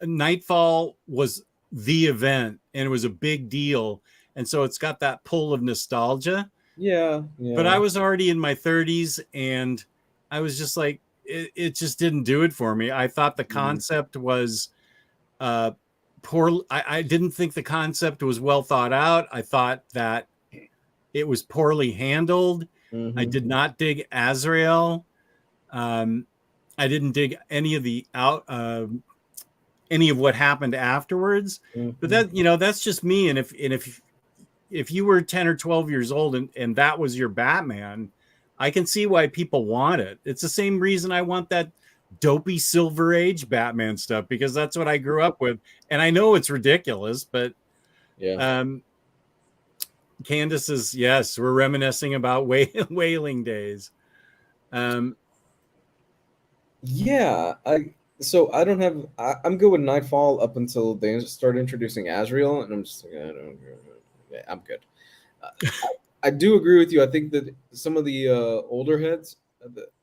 S1: Nightfall was the event and it was a big deal. And so it's got that pull of nostalgia.
S2: Yeah.
S1: But I was already in my 30s and I was just like, it just didn't do it for me. I thought the concept was poor. I didn't think the concept was well thought out. I thought that it was poorly handled. I did not dig Azrael. I didn't dig any of any of what happened afterwards. But that, that's just me. And if you were 10 or 12 years old and that was your Batman, I can see why people want it. It's the same reason I want that dopey Silver Age Batman stuff, because that's what I grew up with. And I know it's ridiculous, but Candace is, yes, we're reminiscing about whaling days.
S2: I'm good with Nightfall up until they start introducing Azrael, and I'm just like, I'm good. I do agree with you. I think that some of the older heads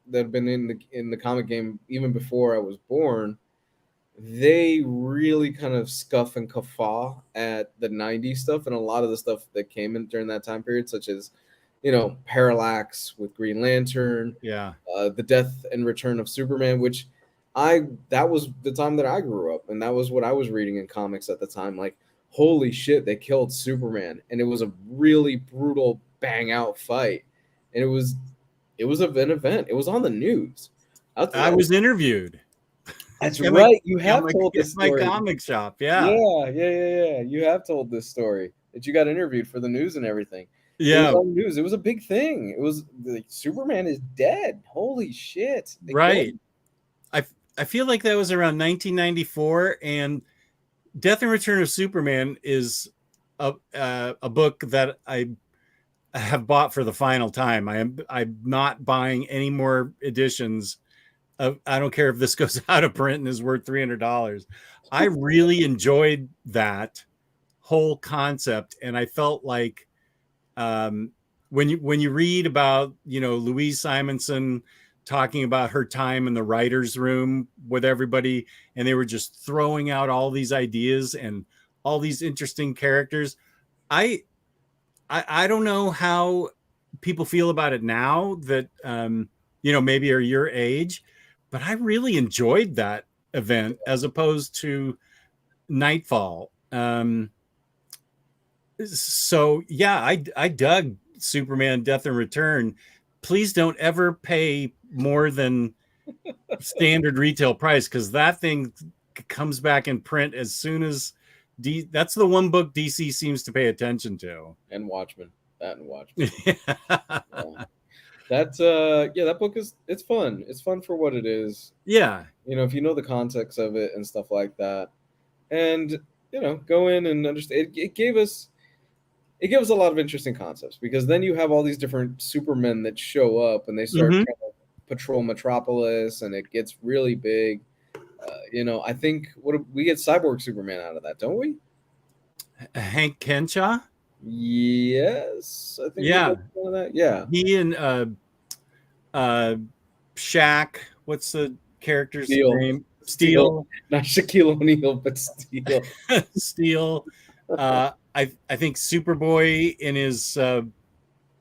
S2: that have been in the comic game even before I was born, they really kind of scuff and guffaw at the 90s stuff and a lot of the stuff that came in during that time period, such as, Parallax with Green Lantern,
S1: Yeah.
S2: the death and return of Superman, which that was the time that I grew up, and that was what I was reading in comics at the time. Like, holy shit, they killed Superman, and it was a really brutal bang out fight, and it was an event. It was on the news.
S1: I was interviewed
S2: That's
S1: at my
S2: right. You have told
S1: at
S2: this
S1: my
S2: story.
S1: comic shop. Yeah.
S2: Yeah. You have told this story that you got interviewed for the news and everything. It was
S1: Yeah.
S2: on the news. It was a big thing. It was like Superman is dead. Holy shit! They killed
S1: Right.
S2: him.
S1: I feel like that was around 1994, and Death and Return of Superman is a book that I have bought for the final time. I'm not buying any more editions. I don't care if this goes out of print and is worth $300. I really enjoyed that whole concept, and I felt like when you read about Louise Simonson talking about her time in the writers' room with everybody, and they were just throwing out all these ideas and all these interesting characters. I don't know how people feel about it now that maybe are your age, but I really enjoyed that event as opposed to Nightfall. So yeah, I dug Superman Death and Return. Please don't ever pay more than standard retail price, because that thing comes back in print as soon as that's the one book DC seems to pay attention to.
S2: And Watchmen.
S1: Yeah.
S2: Yeah. That's that book it's fun. It's fun for what it is.
S1: Yeah.
S2: If you know the context of it and stuff like that. And go in and understand it gave us a lot of interesting concepts, because then you have all these different Supermen that show up and they start
S1: Mhm.
S2: trying to patrol Metropolis, and it gets really big. I think we get Cyborg Superman out of that, don't we?
S1: Hank Kenshaw.
S2: Yes, I think we
S1: Yeah,
S2: get some of that. Yeah,
S1: he and Shaq. What's the character's
S2: Steel,
S1: name?
S2: Steel,
S1: Steel.
S2: not Shaquille O'Neal, but Steel.
S1: Steel. I think Superboy in his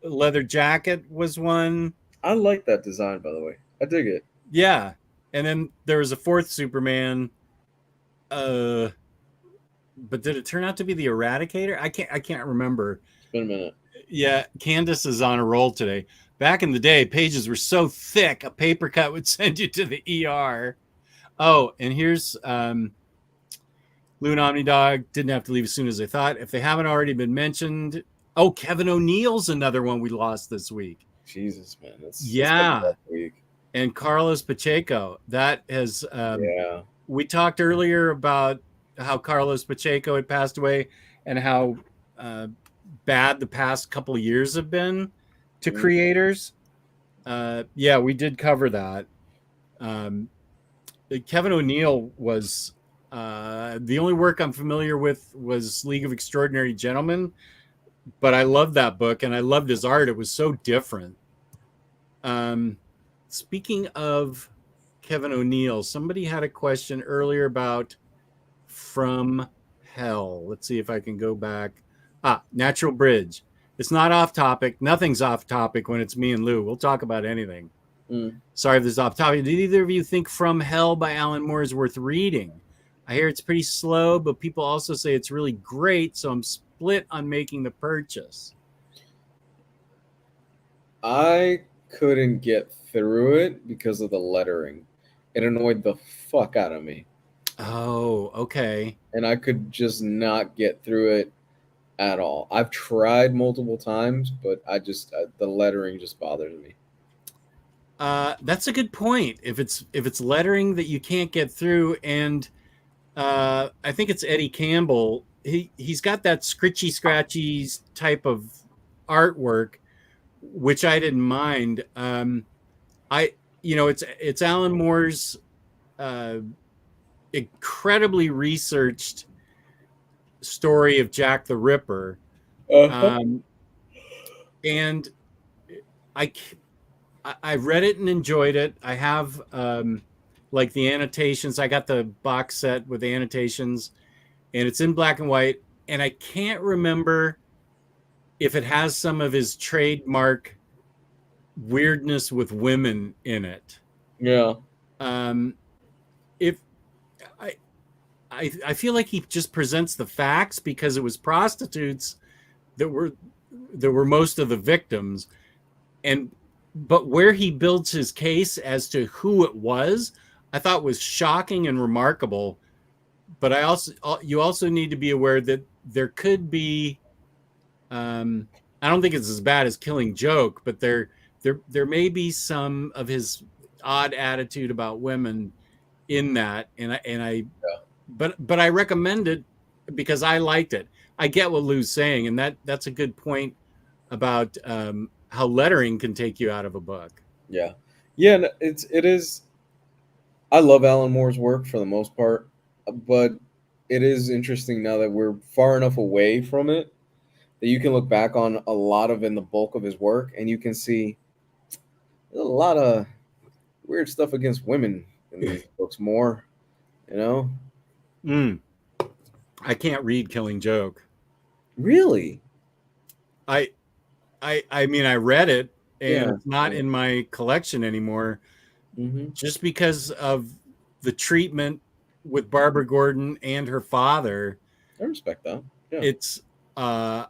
S1: leather jacket was one.
S2: I like that design, by the way. I dig it.
S1: Yeah, and then there was a fourth Superman. But did it turn out to be the Eradicator? I can't remember.
S2: It's been a minute.
S1: Yeah, Candace is on a roll today. Back in the day, pages were so thick, a paper cut would send you to the ER. Oh, and here's Lou and Omnidog. Didn't have to leave as soon as I thought. If they haven't already been mentioned, Kevin O'Neill's another one we lost this week.
S2: Jesus, man. It's been
S1: Yeah.
S2: a rough week.
S1: And Carlos Pacheco. That has,
S2: Yeah.
S1: we talked earlier about how Carlos Pacheco had passed away and how bad the past couple of years have been to creators. Yeah, we did cover that. Kevin O'Neill was the only work I'm familiar with was League of Extraordinary Gentlemen, but I loved that book and I loved his art. It was so different. Speaking of Kevin O'Neill, somebody had a question earlier about From Hell. Let's see if I can go back. Natural Bridge. It's not off topic. Nothing's off topic when it's me and Lou. We'll talk about anything. Sorry if this is off topic. Did either of you think From Hell by Alan Moore is worth reading? I hear it's pretty slow, but people also say it's really great, so I'm split on making the purchase.
S2: I couldn't get through it because of the lettering. It annoyed the fuck out of me.
S1: Oh, okay.
S2: And I could just not get through it at all. I've tried multiple times, but the lettering just bothers me.
S1: That's a good point. If it's lettering that you can't get through, and I think it's Eddie Campbell. He's got that scratchy type of artwork, which I didn't mind. It's Alan Moore's incredibly researched story of Jack the Ripper. and I I read it and enjoyed it. I have like the annotations. I got the box set with the annotations, and it's in black and white. And I can't remember if it has some of his trademark weirdness with women in it.
S2: Yeah.
S1: If I, I feel like he just presents the facts because it was prostitutes that were most of the victims, and but where he builds his case as to who it was, I thought was shocking and remarkable. But you also need to be aware that there could be, I don't think it's as bad as Killing Joke, but there may be some of his odd attitude about women in that, but I recommend it because I liked it. I get what Lou's saying, and that's a good point about how lettering can take you out of a book.
S2: Yeah. Yeah, it is. I love Alan Moore's work for the most part, but it is interesting now that we're far enough away from it that you can look back on a lot of in the bulk of his work and you can see a lot of weird stuff against women in these books more, you know?
S1: I can't read Killing Joke.
S2: Really?
S1: I mean, I read it, and it's not in my collection anymore, just because of the treatment with Barbara Gordon and her father.
S2: I respect that. Yeah.
S1: It's
S2: tough.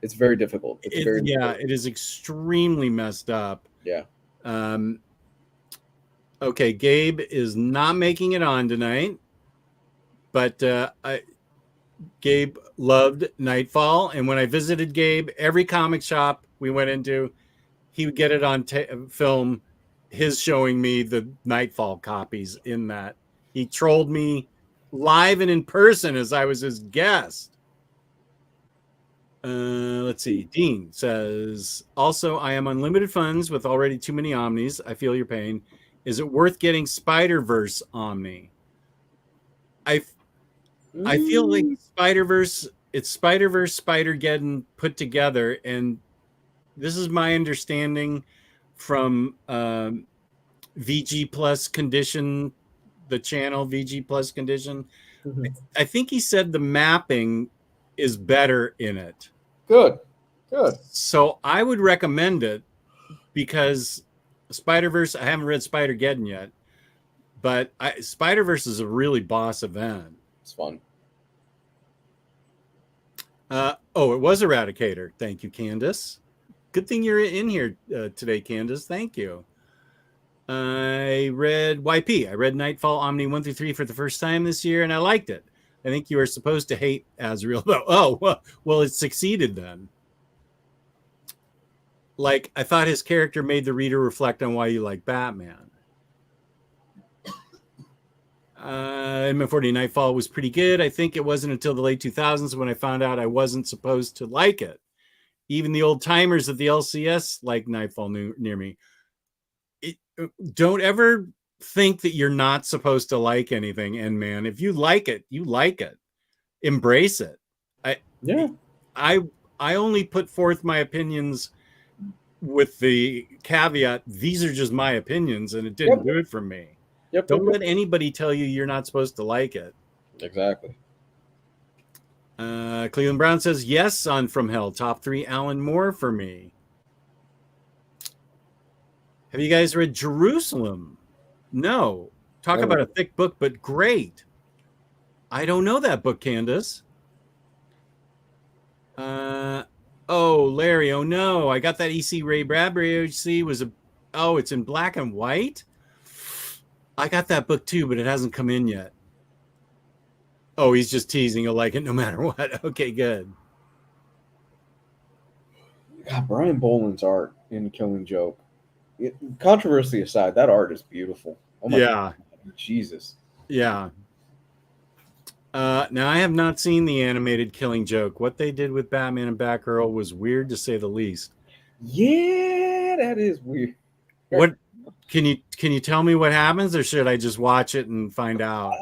S2: It's very difficult.
S1: It is extremely messed up.
S2: Yeah.
S1: Okay, Gabe is not making it on tonight, but Gabe loved Nightfall, and when I visited Gabe, every comic shop we went into, he would get it on film, his showing me the Nightfall copies in that. He trolled me live and in person as I was his guest. Let's see. Dean says, also, I am unlimited funds with already too many Omnis. I feel your pain. Is it worth getting Spider-Verse Omni? I feel like Spider-Verse, it's Spider-Verse, Spider-Geddon put together, and this is my understanding from VG Plus Condition, the channel VG Plus Condition. I think he said the mapping is better in it.
S2: Good.
S1: So I would recommend it because Spider-Verse, I haven't read Spider-Geddon yet, but Spider-Verse is a really boss event.
S2: It's fun.
S1: It was Eradicator. Thank you, Candace. Good thing you're in here today, Candace. Thank you. I read YP. I read Nightfall Omni 1 through 3 for the first time this year, and I liked it. I think you were supposed to hate Azrael, though. Oh, well, it succeeded then. Like, I thought his character made the reader reflect on why you like Batman. M40 Nightfall was pretty good. I think it wasn't until the late 2000s when I found out I wasn't supposed to like it. Even the old timers at the LCS like Nightfall near me. Don't ever think that you're not supposed to like anything. And man, if you like it, you like it. Embrace it. I only put forth my opinions with the caveat, these are just my opinions, and it didn't do it for me. Don't let anybody tell you you're not supposed to like it.
S2: Exactly.
S1: Cleveland Brown says, yes, on From Hell. Top 3 Alan Moore for me. Have you guys read Jerusalem? No. Talk about a thick book, but great. I don't know that book, Candace. Larry, oh no. I got that E.C. Ray Bradbury OC it's in black and white? I got that book too, but it hasn't come in yet. Oh, he's just teasing. You'll like it no matter what. Okay, good.
S2: God, Brian Boland's art in Killing Joke. Controversy aside, that art is beautiful. Oh my God. Jesus.
S1: Yeah. Now, I have not seen the animated Killing Joke. What they did with Batman and Batgirl was weird, to say the least.
S2: Yeah, that is weird.
S1: What can you tell me what happens, or should I just watch it and find out?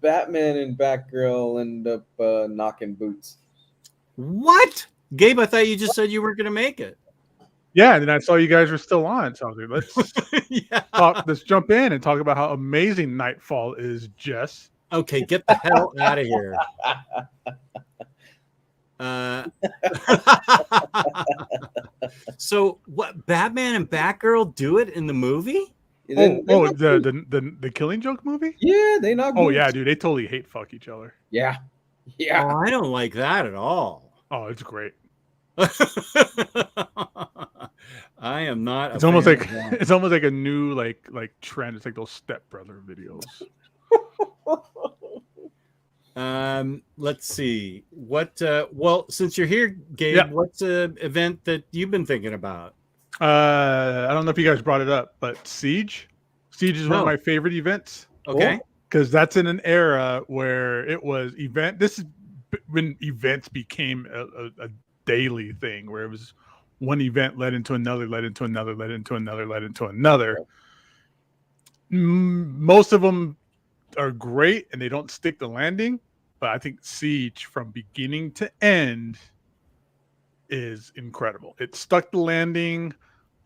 S2: Batman and Batgirl end up knocking boots.
S1: What? Gabe, I thought you just said you weren't going to make it.
S3: Yeah, and then I saw you guys were still on. So I was like, let's jump in and talk about how amazing Nightfall is, Jess.
S1: Okay, get the hell out of here. So what, Batman and Batgirl do it in the movie?
S3: The Killing Joke movie?
S2: Yeah, they not.
S3: Oh yeah, dude, they totally hate fuck each other.
S2: Yeah.
S1: Oh, I don't like that at all.
S3: Oh, it's great.
S1: I am not.
S3: It's almost like a new like trend. It's like those stepbrother videos.
S1: Let's see what. Well, since you're here, Gabe, what's an event that you've been thinking about?
S3: I don't know if you guys brought it up, but Siege is one of my favorite events.
S1: Okay,
S3: because that's in an era where it was event. This is when events became a daily thing, where it was one event led into another, led into another, led into another, led into another. Most of them are great and they don't stick the landing, but I think Siege from beginning to end is incredible. It stuck the landing.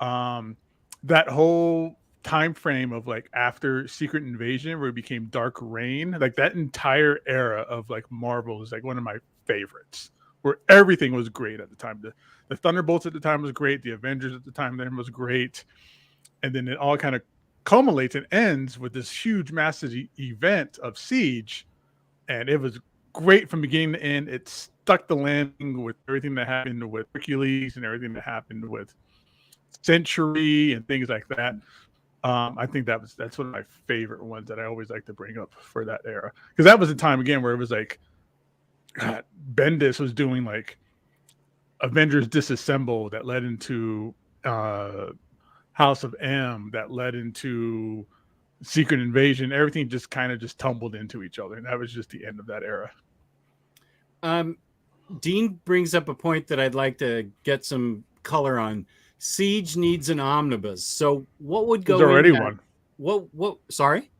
S3: That whole time frame of like after Secret Invasion, where it became Dark Reign, like that entire era of like Marvel is like one of my favorites, where everything was great at the time. The Thunderbolts at the time was great. The Avengers at the time then was great. And then it all kind of culminates and ends with this huge, massive event of Siege. And it was great from beginning to end. It stuck the landing with everything that happened with Hercules and everything that happened with Century and things like that. I think that's one of my favorite ones that I always like to bring up for that era. Because that was a time, again, where it was like, Bendis was doing like Avengers Disassemble that led into House of M, that led into Secret Invasion. Everything just kind of just tumbled into each other, and that was just the end of that era.
S1: Dean brings up a point that I'd like to get some color on. Siege needs an omnibus. So what would go?
S3: There's already one.
S1: What? Sorry,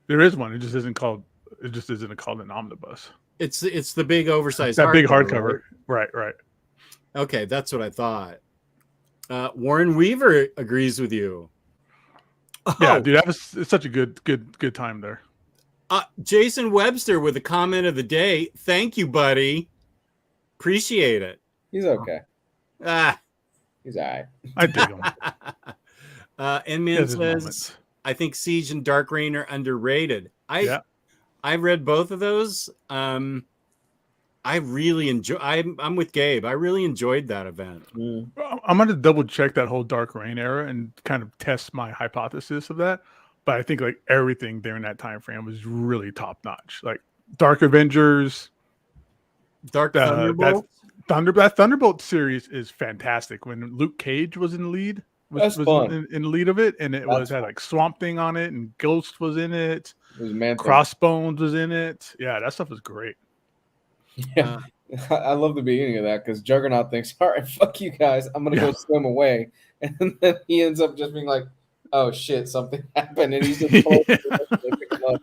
S3: there is one. It just isn't called an omnibus.
S1: It's the big oversized.
S3: That big hardcover. Right.
S1: Okay, that's what I thought. Warren Weaver agrees with you.
S3: Yeah, dude, it's such a good time there.
S1: Jason Webster with a comment of the day. Thank you, buddy. Appreciate it.
S2: He's okay. He's all right.
S3: I dig him.
S1: Inman says, I think Siege and Dark Reign are underrated. I read both of those. I really enjoy. I'm with Gabe. I really enjoyed that event.
S3: I'm going to double check that whole Dark Reign era and kind of test my hypothesis of that. But I think like everything during that time frame was really top notch. Like Dark Avengers,
S1: Dark Thunderbolt.
S3: That Thunderbolt series is fantastic. When Luke Cage was in the lead, was in the lead of it, and it had like Swamp Thing on it, and Ghost was in it. Crossbones was in it. Yeah, that stuff was great.
S2: Yeah, I love the beginning of that because Juggernaut thinks, "All right, fuck you guys, I'm gonna go swim away," and then he ends up just being like, "Oh shit, something happened," and he's just pick him up.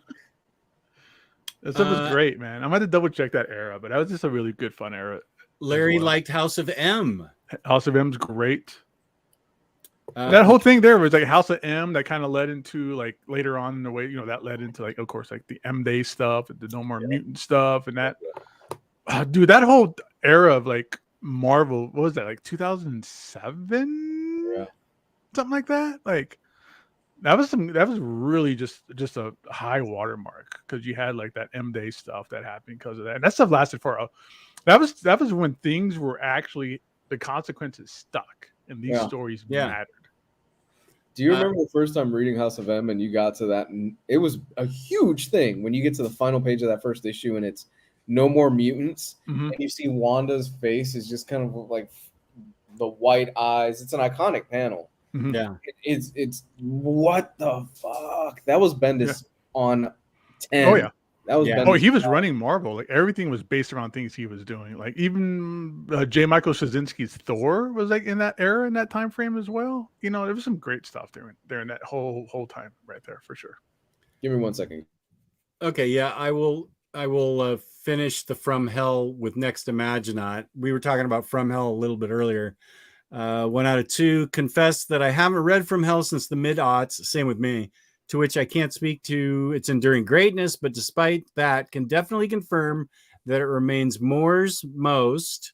S3: That stuff was great, man. I'm going to double check that era, but that was just a really good, fun era.
S1: Larry liked House of M.
S3: House of M's great. That whole thing there was like House of M that kind of led into like later on in the way, that led into like, of course, like the M Day stuff and the No More Mutant stuff and that. Dude, that whole era of like Marvel, what was that, like 2007?
S2: Yeah.
S3: Something like that. Like that was really just a high watermark because you had like that M Day stuff that happened because of that. And that stuff lasted for that was when things were actually, the consequences stuck and these stories mattered.
S2: Do you remember the first time reading House of M and you got to that? And it was a huge thing when you get to the final page of that first issue and it's No More Mutants.
S3: Mm-hmm.
S2: And you see Wanda's face is just kind of like the white eyes. It's an iconic panel.
S3: Mm-hmm.
S1: Yeah.
S2: It's what the fuck? That was Bendis on 10.
S3: Oh, yeah.
S2: That was
S3: Bendis. Oh, he was running Marvel. Like everything was based around things he was doing. Like even J. Michael Straczynski's Thor was like in that era, in that time frame as well. There was some great stuff during that whole time right there for sure.
S2: Give me 1 second.
S1: Okay, yeah, I will I will finish the From Hell with Next Imaginaut. We were talking about From Hell a little bit earlier. 1 out of 2. Confess that I haven't read From Hell since the mid-aughts. Same with me. To which I can't speak to its enduring greatness, but despite that, can definitely confirm that it remains Moore's most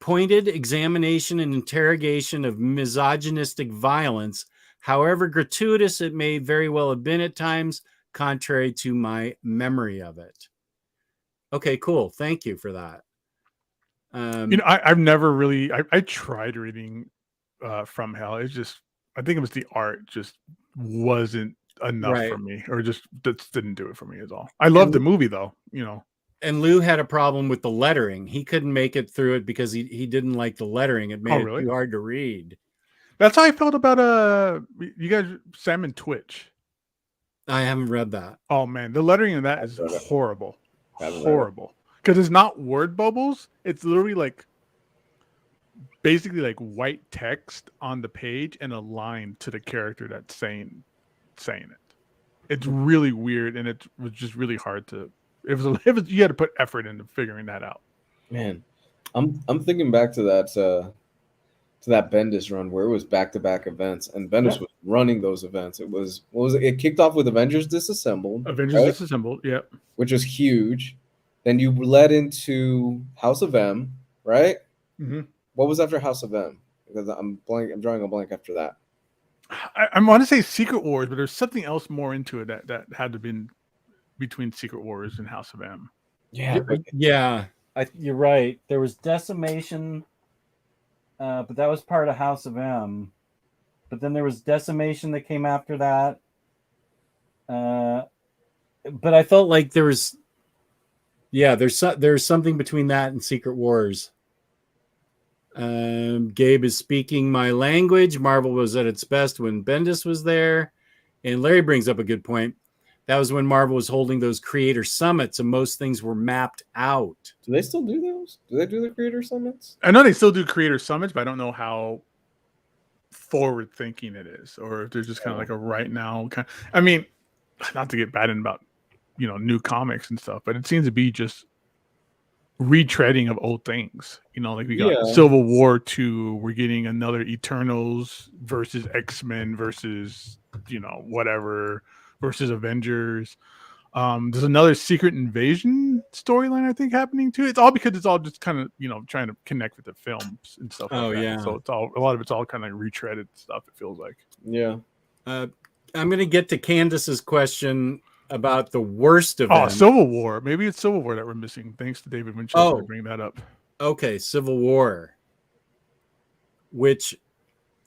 S1: pointed examination and interrogation of misogynistic violence, however gratuitous it may very well have been at times, contrary to my memory of it. Okay, cool. Thank you for that.
S3: I've never really. I tried reading From Hell. It's just, I think it was the art just wasn't enough for me, or just didn't do it for me at all. I loved the movie though,
S1: And Lou had a problem with the lettering. He couldn't make it through it because he didn't like the lettering. It made it too hard to read.
S3: That's how I felt about you guys, Sam and Twitch.
S1: I haven't read that.
S3: Oh man, the lettering in that is horrible. Horrible. Because it's not word bubbles. It's literally like basically like white text on the page and a line to the character that's saying it. It's really weird, and it was just really hard to. It was you had to put effort into figuring that out.
S2: Man, I'm thinking back to that Bendis run where it was back-to-back events, and Bendis was running those events. It was it kicked off with Avengers Disassembled.
S3: Disassembled, yep.
S2: Which was huge. Then you led into House of M, right?
S3: Mm-hmm.
S2: What was after House of M? Because I'm drawing a blank after that.
S3: I want to say Secret Wars, but there's something else more into it that had to have been between Secret Wars and House of M.
S1: Yeah. You're right. There was Decimation, but that was part of House of M. But then there was Decimation that came after that. But I felt like there's something between that and Secret Wars. Gabe is speaking my language. Marvel was at its best when Bendis was there. And Larry brings up a good point. That was when Marvel was holding those creator summits and most things were mapped out.
S2: Do they still do those? Do they do the creator summits?
S3: I know they still do creator summits, but I don't know how forward thinking it is, or if they're just kind of like a right now kind. I mean, not to get bad in about new comics and stuff, but it seems to be just retreading of old things. Like we got Civil War 2, we're getting another Eternals versus X-Men versus whatever versus Avengers. There's another Secret Invasion storyline I think happening too. It's all because it's all just kind of trying to connect with the films and stuff. So it's all, a lot of it's all kind of retreaded stuff, it feels like.
S1: I'm gonna get to Candace's question about the worst event.
S3: Oh, Civil War. Maybe it's Civil War that we're missing. Thanks to David Winchester to bring that up.
S1: Okay, Civil War. Which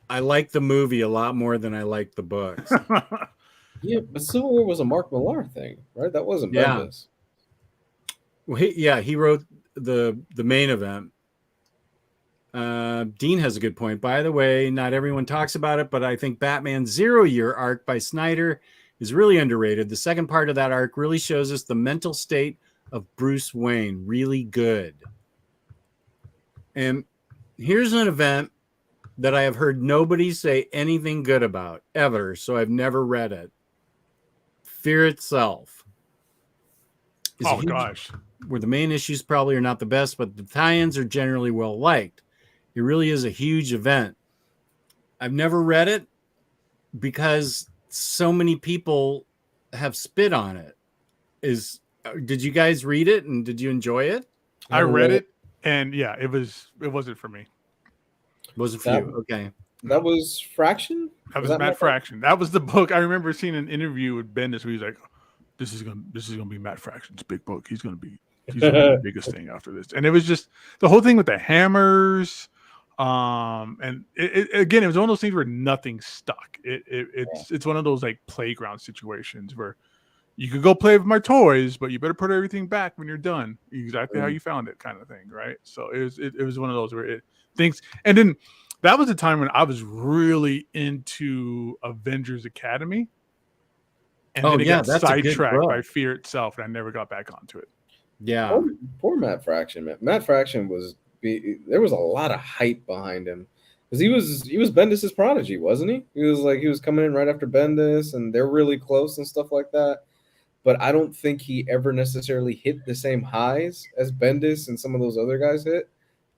S1: I like the movie a lot more than I like the books.
S2: Yeah, but Civil War was a Mark Millar thing, right? That wasn't Bendis.
S1: Well, he wrote the main event. Dean has a good point. By the way, not everyone talks about it, but I think Batman's 0 Year arc by Snyder is really underrated. The second part of that arc really shows us the mental state of Bruce Wayne. Really good. And here's an event that I have heard nobody say anything good about ever, so I've never read it. Fear Itself.
S3: Gosh.
S1: Where the main issues probably are not the best, but the tie-ins are generally well liked. It really is a huge event. I've never read it because so many people have spit on it. Did you guys read it and did you enjoy it?
S3: I read it, and it wasn't for me.
S1: Wasn't for you. Okay.
S2: That was Fraction?
S3: That was Matt Fraction. That was the book. I remember seeing an interview with Bendis where he's like, this is gonna be Matt Fraction's big book. He's gonna be the biggest thing after this. And it was just the whole thing with the hammers. And it was one of those things where nothing stuck. It's one of those like playground situations where you could go play with my toys, but you better put everything back when you're done, exactly how you found it, kind of thing, right? So it was one of those where and then that was the time when I was really into Avengers Academy, and then it got sidetracked by Fear Itself, and I never got back onto it.
S1: Yeah,
S2: poor Matt Fraction, man. Matt Fraction there was a lot of hype behind him because he was Bendis's prodigy, wasn't he? He was coming in right after Bendis, and they're really close and stuff like that. but I don't think he ever necessarily hit the same highs as Bendis and some of those other guys hit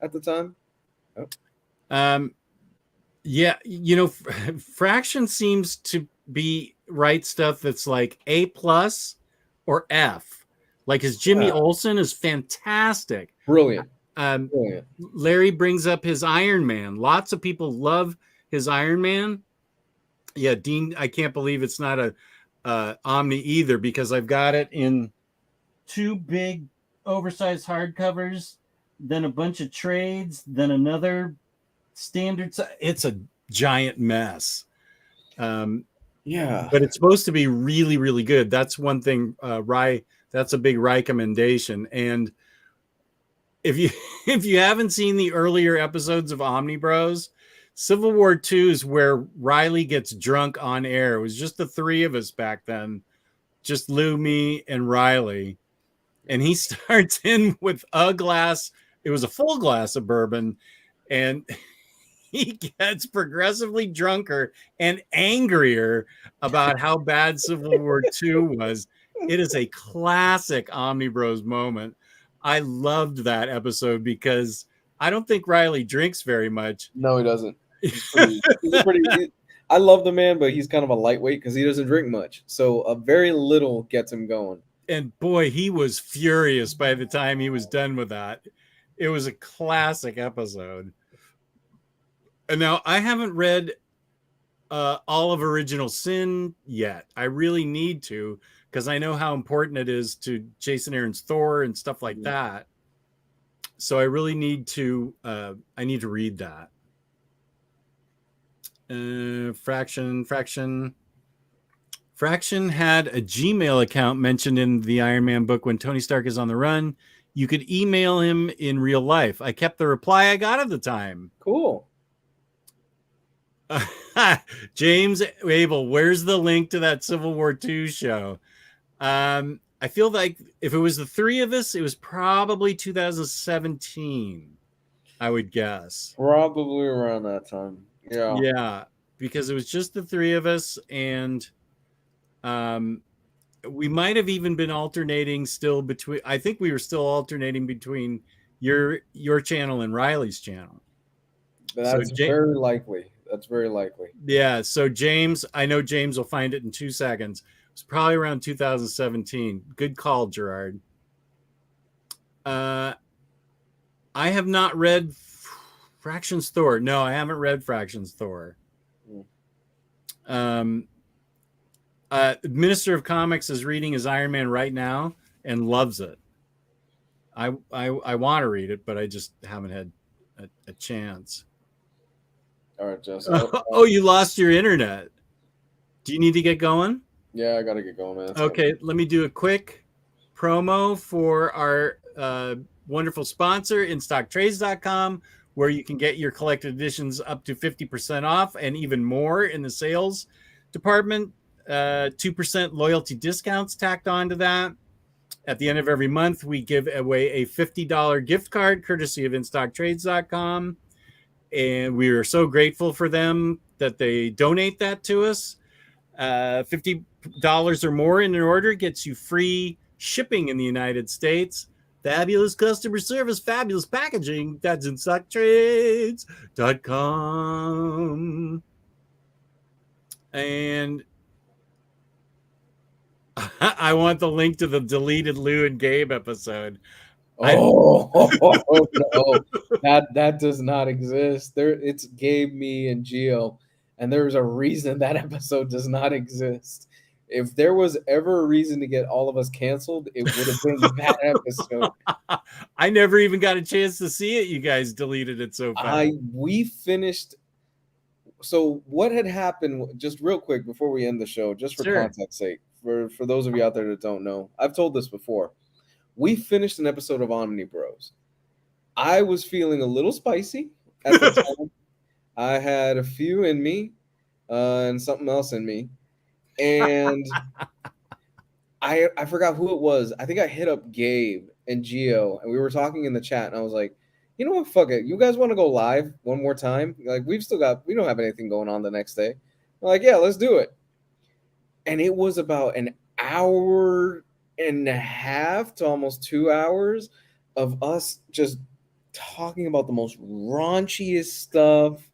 S2: at the time.
S1: Yeah, Fraction seems to be write stuff that's like A+ or F. Like his Jimmy Olsen is fantastic.
S2: Brilliant.
S1: Brilliant. Larry brings up his Iron Man. Lots of people love his Iron Man. Yeah, Dean, I can't believe it's not a Omni either, because I've got it in 2 big oversized hardcovers, then a bunch of trades, then another standard. It's a giant mess.
S2: Yeah,
S1: but it's supposed to be really, really good. That's one thing. That's a big recommendation. And if you haven't seen the earlier episodes of OmniBros, Civil War II is where Riley gets drunk on air. It was just the 3 of us back then, just Lou, me, and Riley. And he starts in with a glass. It was a full glass of bourbon, and he gets progressively drunker and angrier about how bad Civil War II was. It is a classic OmniBros moment. I loved that episode because I don't think Riley drinks very much.
S2: No, he doesn't. I love the man, but he's kind of a lightweight because he doesn't drink much. So a very little gets him going.
S1: And boy, he was furious by the time he was done with that. It was a classic episode. And now I haven't read all of Original Sin yet. I really need to, because I know how important it is to Jason Aaron's Thor and stuff like that. So I really need to read that. Fraction had a Gmail account mentioned in the Iron Man book. When Tony Stark is on the run, you could email him in real life. I kept the reply I got at the time.
S2: Cool.
S1: James Abel, where's the link to that Civil War II show? I feel like if it was the 3 of us, it was probably 2017, I would guess.
S2: Probably around that time.
S1: Yeah, because it was just the 3 of us, and we might have even been alternating still between. I think we were still alternating between your channel and Riley's channel.
S2: That's very likely. That's very likely.
S1: Yeah. So James, I know James will find it in 2 seconds. It was probably around 2017. Good call, Gerard. I have not read Fractions Thor. No, I haven't read Fractions Thor. Minister of Comics is reading his Iron Man right now and loves it. I want to read it, but I just haven't had a chance.
S2: All right, Jess.
S1: Oh, you lost your internet. Do you need to get going?
S2: Yeah, I got to get going, man.
S1: Okay, let me do a quick promo for our wonderful sponsor, InStockTrades.com, where you can get your collected editions up to 50% off and even more in the sales department. 2% loyalty discounts tacked onto that. At the end of every month, we give away a $50 gift card courtesy of InStockTrades.com. And we are so grateful for them that they donate that to us. $50 or more in an order gets you free shipping in the United States. Fabulous customer service, fabulous packaging. That's InStockTrades.com. And I want the link to the deleted Lou and Gabe episode.
S2: No, that does not exist. It's Gabe, me, and Gio, and there's a reason that episode does not exist. If there was ever a reason to get all of us canceled, it would have been that episode.
S1: I never even got a chance to see it. You guys deleted it so fast.
S2: We finished. So what had happened? Just real quick before we end the show, just for context's sake, for those of you out there that don't know, I've told this before. We finished an episode of OmniBros. I was feeling a little spicy at the time. I had a few in me and something else in me. And I forgot who it was. I think I hit up Gabe and Gio, and we were talking in the chat, and I was like, you know what, fuck it. You guys want to go live one more time? Like, we don't have anything going on the next day. I'm like, yeah, let's do it. And it was about an hour and a half to almost 2 hours of us just talking about the most raunchiest stuff,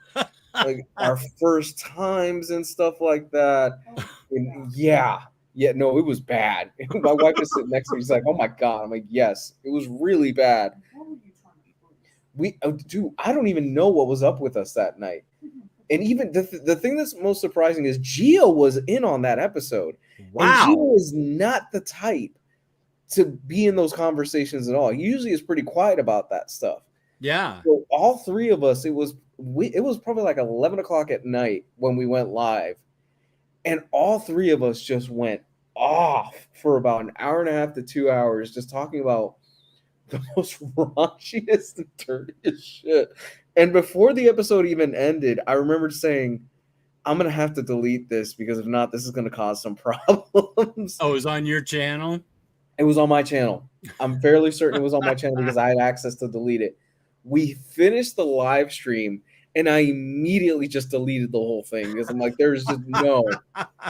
S2: like our first times and stuff like that. And yeah, no, it was bad. My wife is sitting next to me. She's like, "Oh my god!" I'm like, "Yes, it was really bad." Dude, I don't even know what was up with us that night. And even the thing that's most surprising is Gio was in on that episode. And
S1: Wow.
S2: Gio is not the type to be in those conversations at all. He usually is pretty quiet about that stuff.
S1: Yeah.
S2: So all three of us, it was probably like 11 o'clock at night when we went live. And all three of us just went off for about an hour and a half to 2 hours, just talking about the most raunchiest and dirtiest shit. And before the episode even ended, I remembered saying, I'm going to have to delete this because if not, this is going to cause some problems.
S1: Oh, it was on your channel?
S2: It was on my channel. I'm fairly certain it was on my channel because I had access to delete it. We finished the live stream and I immediately just deleted the whole thing because I'm like, there's just no.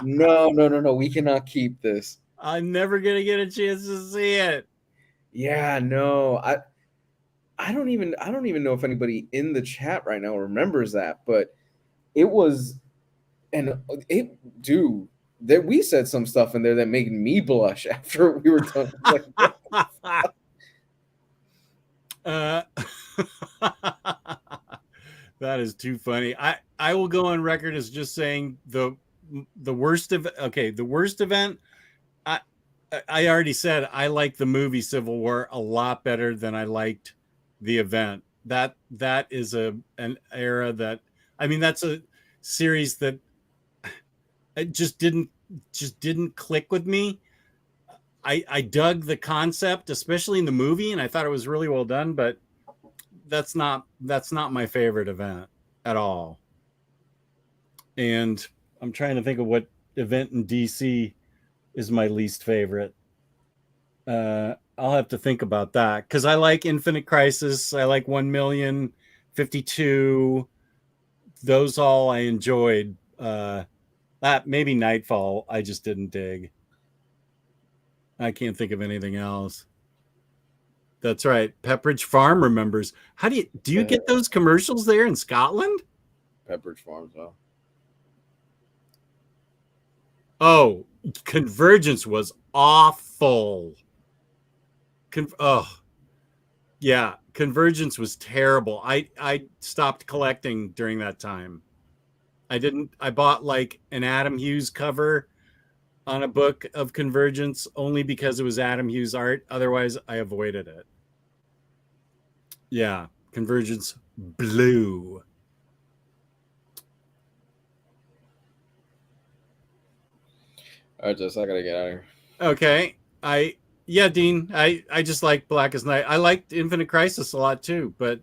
S2: We cannot keep this.
S1: I'm never going to get a chance to see it.
S2: Yeah, no. I don't even know if anybody in the chat right now remembers that, but it was, and it, dude, that we said some stuff in there that made me blush after we were done. Like,
S1: that is too funny. I will go on record as just saying the worst of the worst event. I already said I like the movie Civil War a lot better than I liked the event. That is an era that, I mean, that's a series that it just didn't click with me. I dug the concept, especially in the movie, and I thought it was really well done, but that's not my favorite event at all. And I'm trying to think of what event in DC is my least favorite. I'll have to think about that because I like Infinite Crisis. I like 1,000,000, 52. Those all I enjoyed. That maybe Nightfall I just didn't dig. I can't think of anything else. That's right. Pepperidge Farm remembers. How do you get those commercials there in Scotland?
S2: Pepperidge Farm, though.
S1: Oh, Convergence was awful. Yeah, Convergence was terrible. I stopped collecting during that time. I bought like an Adam Hughes cover on a book of Convergence only because it was Adam Hughes art. Otherwise, I avoided it. Yeah, Convergence blew.
S2: All right, Jess, I gotta get out of here.
S1: Okay. Dean, I just like Blackest Night. I liked Infinite Crisis a lot too, but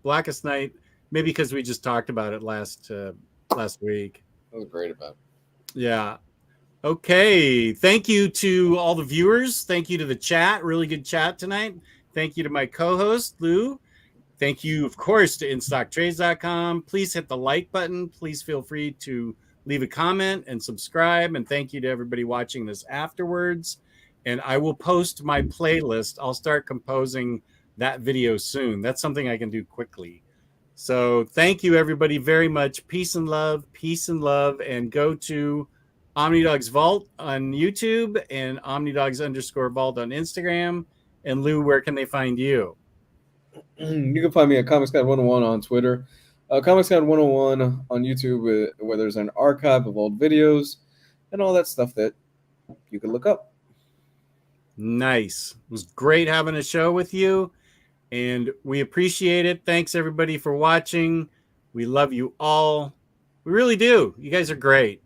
S1: Blackest Night, maybe because we just talked about it last week.
S2: That was a great event.
S1: Yeah. Okay. Thank you to all the viewers. Thank you to the chat. Really good chat tonight. Thank you to my co-host, Lou. Thank you, of course, to InStockTrades.com. Please hit the like button. Please feel free to leave a comment and subscribe. And thank you to everybody watching this afterwards. And I will post my playlist. I'll start composing that video soon. That's something I can do quickly. So thank you, everybody, very much. Peace and love. And go to OmniDogs Vault on YouTube and OmniDogs_Vault on Instagram. And Lou, where can they find you?
S2: You can find me at Comics Guide 101 on Twitter, Comics Guide 101 on YouTube, where there's an archive of old videos and all that stuff that you can look up.
S1: Nice. It was great having a show with you, and we appreciate it. Thanks, everybody, for watching. We love you all. We really do. You guys are great.